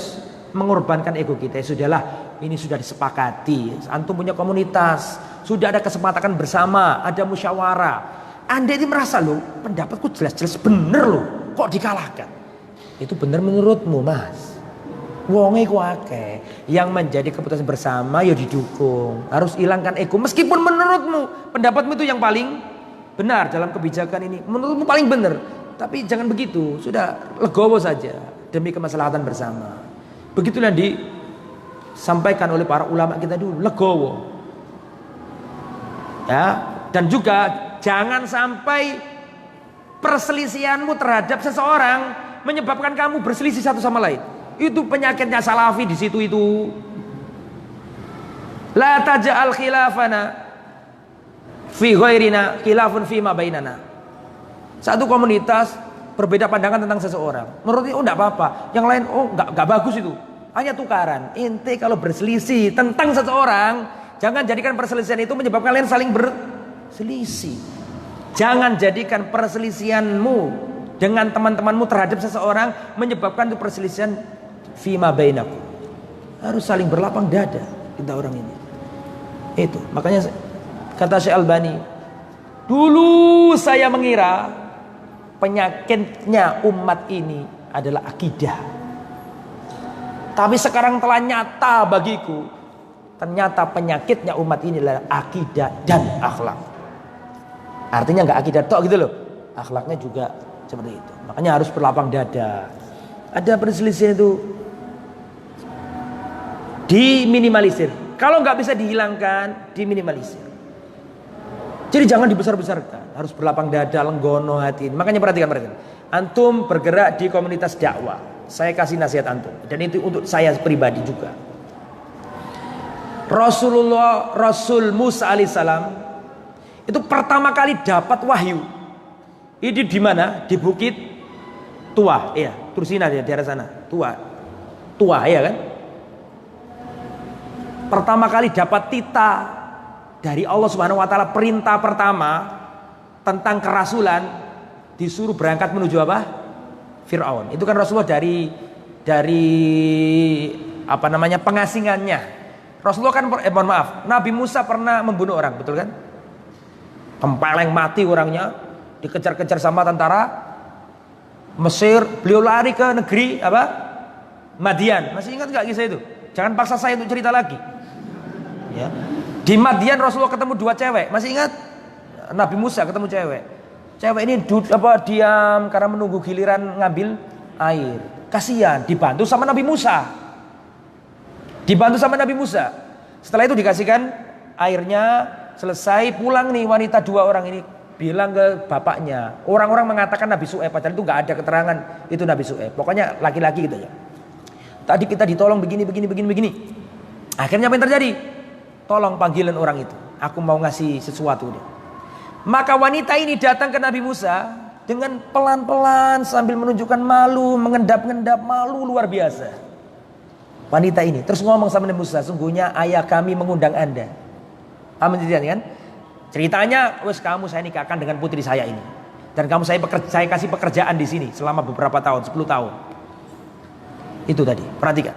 mengorbankan ego kita. Sudahlah, ini sudah disepakati. Antum punya komunitas, sudah ada kesepakatan bersama, ada musyawarah. Anda ini merasa loh, pendapatku jelas-jelas bener loh, kok dikalahkan? Itu bener menurutmu, Mas? Wonge ku akeh. Yang menjadi keputusan bersama ya didukung. Harus hilangkan ego. Meskipun menurutmu pendapatmu itu yang paling benar dalam kebijakan ini, menurutmu paling benar. Tapi jangan begitu. Sudah legowo saja demi kemaslahatan bersama. Begitulah yang disampaikan oleh para ulama kita dulu. Legowo. Ya, dan juga jangan sampai perselisihanmu terhadap seseorang menyebabkan kamu berselisih satu sama lain. Itu penyakitnya salafi di situ itu. La taj'al khilafana fi ghairina khilafun fi ma bainana. Satu komunitas berbeda pandangan tentang seseorang. Menurutnya oh enggak apa-apa, yang lain oh enggak bagus itu. Hanya tukaran. Inti kalau berselisih tentang seseorang, jangan jadikan perselisihan itu menyebabkan kalian saling berselisih. Jangan jadikan perselisihanmu dengan teman-temanmu terhadap seseorang menyebabkan itu perselisihan fima bainakum. Harus saling berlapang dada kita orang ini. Itu makanya kata Syekh Albani, dulu saya mengira penyakitnya umat ini adalah akidah, tapi sekarang telah nyata bagiku, ternyata penyakitnya umat ini adalah akidah dan akhlak. Artinya nggak akidah tok gitu loh, akhlaknya juga seperti itu. Makanya harus berlapang dada. Ada perselisihan itu diminimalisir. Kalau nggak bisa dihilangkan, diminimalisir. Jadi jangan dibesar-besarkan. Harus berlapang dada, lenggono hati. Makanya perhatikan. Antum bergerak di komunitas dakwah. Saya kasih nasihat antum. Dan itu untuk saya pribadi juga. Rasul Musa alaihissalam itu pertama kali dapat wahyu. Ini di mana? Di Bukit Tua. Iya, Tursina di daerah sana. Tua, ya kan? Pertama kali dapat tita dari Allah Subhanahu wa taala, perintah pertama tentang kerasulan, disuruh berangkat menuju apa? Firaun. Itu kan Rasulullah dari apa namanya? Pengasingannya. Rasulullah kan mohon maaf, Nabi Musa pernah membunuh orang, betul kan? Tempeleng mati orangnya, dikejar-kejar sama tentara Mesir, beliau lari ke negeri apa? Madian. Masih ingat nggak kisah itu? Jangan paksa saya untuk cerita lagi. Ya. Di Madian Rasulullah ketemu dua cewek. Masih ingat? Nabi Musa ketemu cewek. Cewek ini diam karena menunggu giliran ngambil air. Kasihan, dibantu sama Nabi Musa. Setelah itu dikasihkan airnya, selesai pulang nih wanita dua orang ini bilang ke bapaknya. Orang-orang mengatakan Nabi Su'aib, padahal itu nggak ada keterangan itu Nabi Su'aib. Pokoknya laki-laki gitu ya. Tadi kita ditolong begini. Akhirnya apa yang terjadi? Tolong panggilan orang itu. Aku mau ngasih sesuatu deh. Maka wanita ini datang ke Nabi Musa dengan pelan-pelan sambil menunjukkan malu, mengendap-endap malu luar biasa. Wanita ini terus ngomong sama Nabi Musa, sungguhnya ayah kami mengundang Anda. Amin kan? Ceritanya, kamu saya nikahkan dengan putri saya ini. Dan kamu saya kasih pekerjaan di sini selama beberapa tahun, 10 tahun. Itu tadi, perhatikan.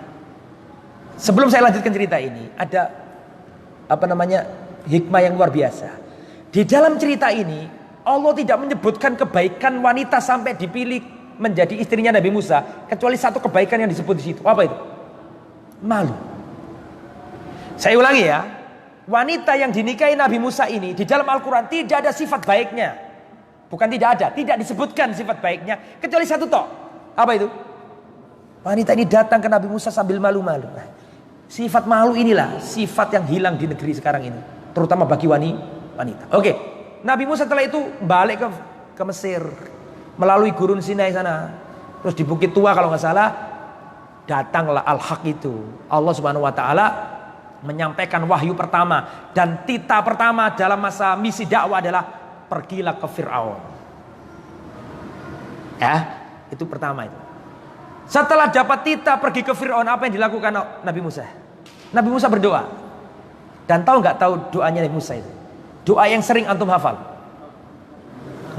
Sebelum saya lanjutkan cerita ini, ada hikmah yang luar biasa. Di dalam cerita ini, Allah tidak menyebutkan kebaikan wanita sampai dipilih menjadi istrinya Nabi Musa, kecuali satu kebaikan yang disebut di situ. Apa itu? Malu. Saya ulangi ya. Wanita yang dinikahi Nabi Musa ini di dalam Al-Quran tidak ada sifat baiknya. Bukan tidak ada, tidak disebutkan sifat baiknya kecuali satu tok. Apa itu? Wanita ini datang ke Nabi Musa sambil malu-malu. Sifat malu inilah sifat yang hilang di negeri sekarang ini, terutama bagi wanita. Oke, Nabi Musa setelah itu balik ke Mesir melalui gurun Sinai sana. Terus di Bukit Tua kalau nggak salah datanglah Al-Haq itu. Allah Subhanahu wa taala menyampaikan wahyu pertama dan tita pertama dalam masa misi dakwah adalah pergilah ke Firaun. Ya, itu pertama itu. Setelah dapat titah pergi ke Fir'aun, apa yang dilakukan Nabi Musa? Nabi Musa berdoa. Dan tahu nggak tahu doanya Nabi Musa itu? Doa yang sering antum hafal.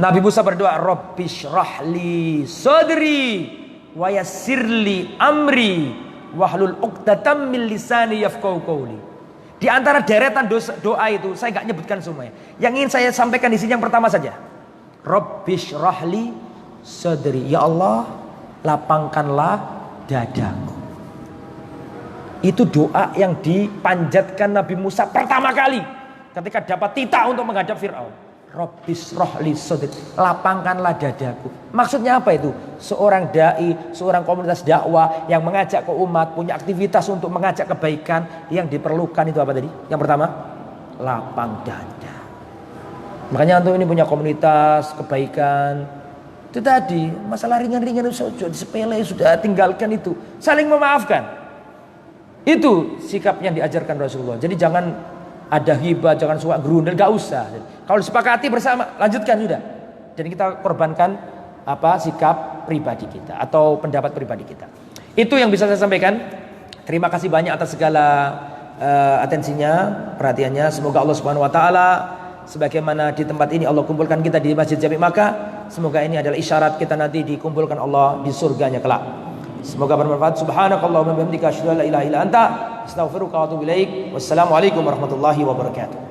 Nabi Musa berdoa, Rabbish rahli sadri wa yassirli amri wahlul 'uqdatam min lisani yafqahu qawli. Di antara deretan doa itu saya nggak nyebutkan semuanya. Yang ingin saya sampaikan di sini yang pertama saja. Rabbish rahli sadri, ya Allah, lapangkanlah dadaku. Itu doa yang dipanjatkan Nabi Musa pertama kali ketika dapat titah untuk menghadap Fir'aun. Rabbish rahli sadri, lapangkanlah dadaku. Maksudnya apa itu? Seorang dai, seorang komunitas dakwah yang mengajak ke umat, punya aktivitas untuk mengajak kebaikan, yang diperlukan itu apa tadi? Yang pertama, lapang dada. Makanya antum ini punya komunitas kebaikan. Itu tadi, masalah ringan-ringan itu sudah disepele, sudah tinggalkan itu. Saling memaafkan. Itu sikap yang diajarkan Rasulullah. Jadi jangan ada hibah, jangan suka gerundel, gak usah. Kalau disepakati bersama, lanjutkan sudah. Dan kita korbankan sikap pribadi kita atau pendapat pribadi kita. Itu yang bisa saya sampaikan. Terima kasih banyak atas segala atensinya, perhatiannya. Semoga Allah Subhanahu wa taala sebagaimana di tempat ini Allah kumpulkan kita di Masjid Jami' Makkah, semoga ini adalah isyarat kita nanti dikumpulkan Allah di surganya kelak. Semoga bermanfaat. Subhanakallahumma wa bihamdika asyhadu an la ilaha illa anta astaghfiruka wa atubu ilaik. Wassalamualaikum warahmatullahi wabarakatuh.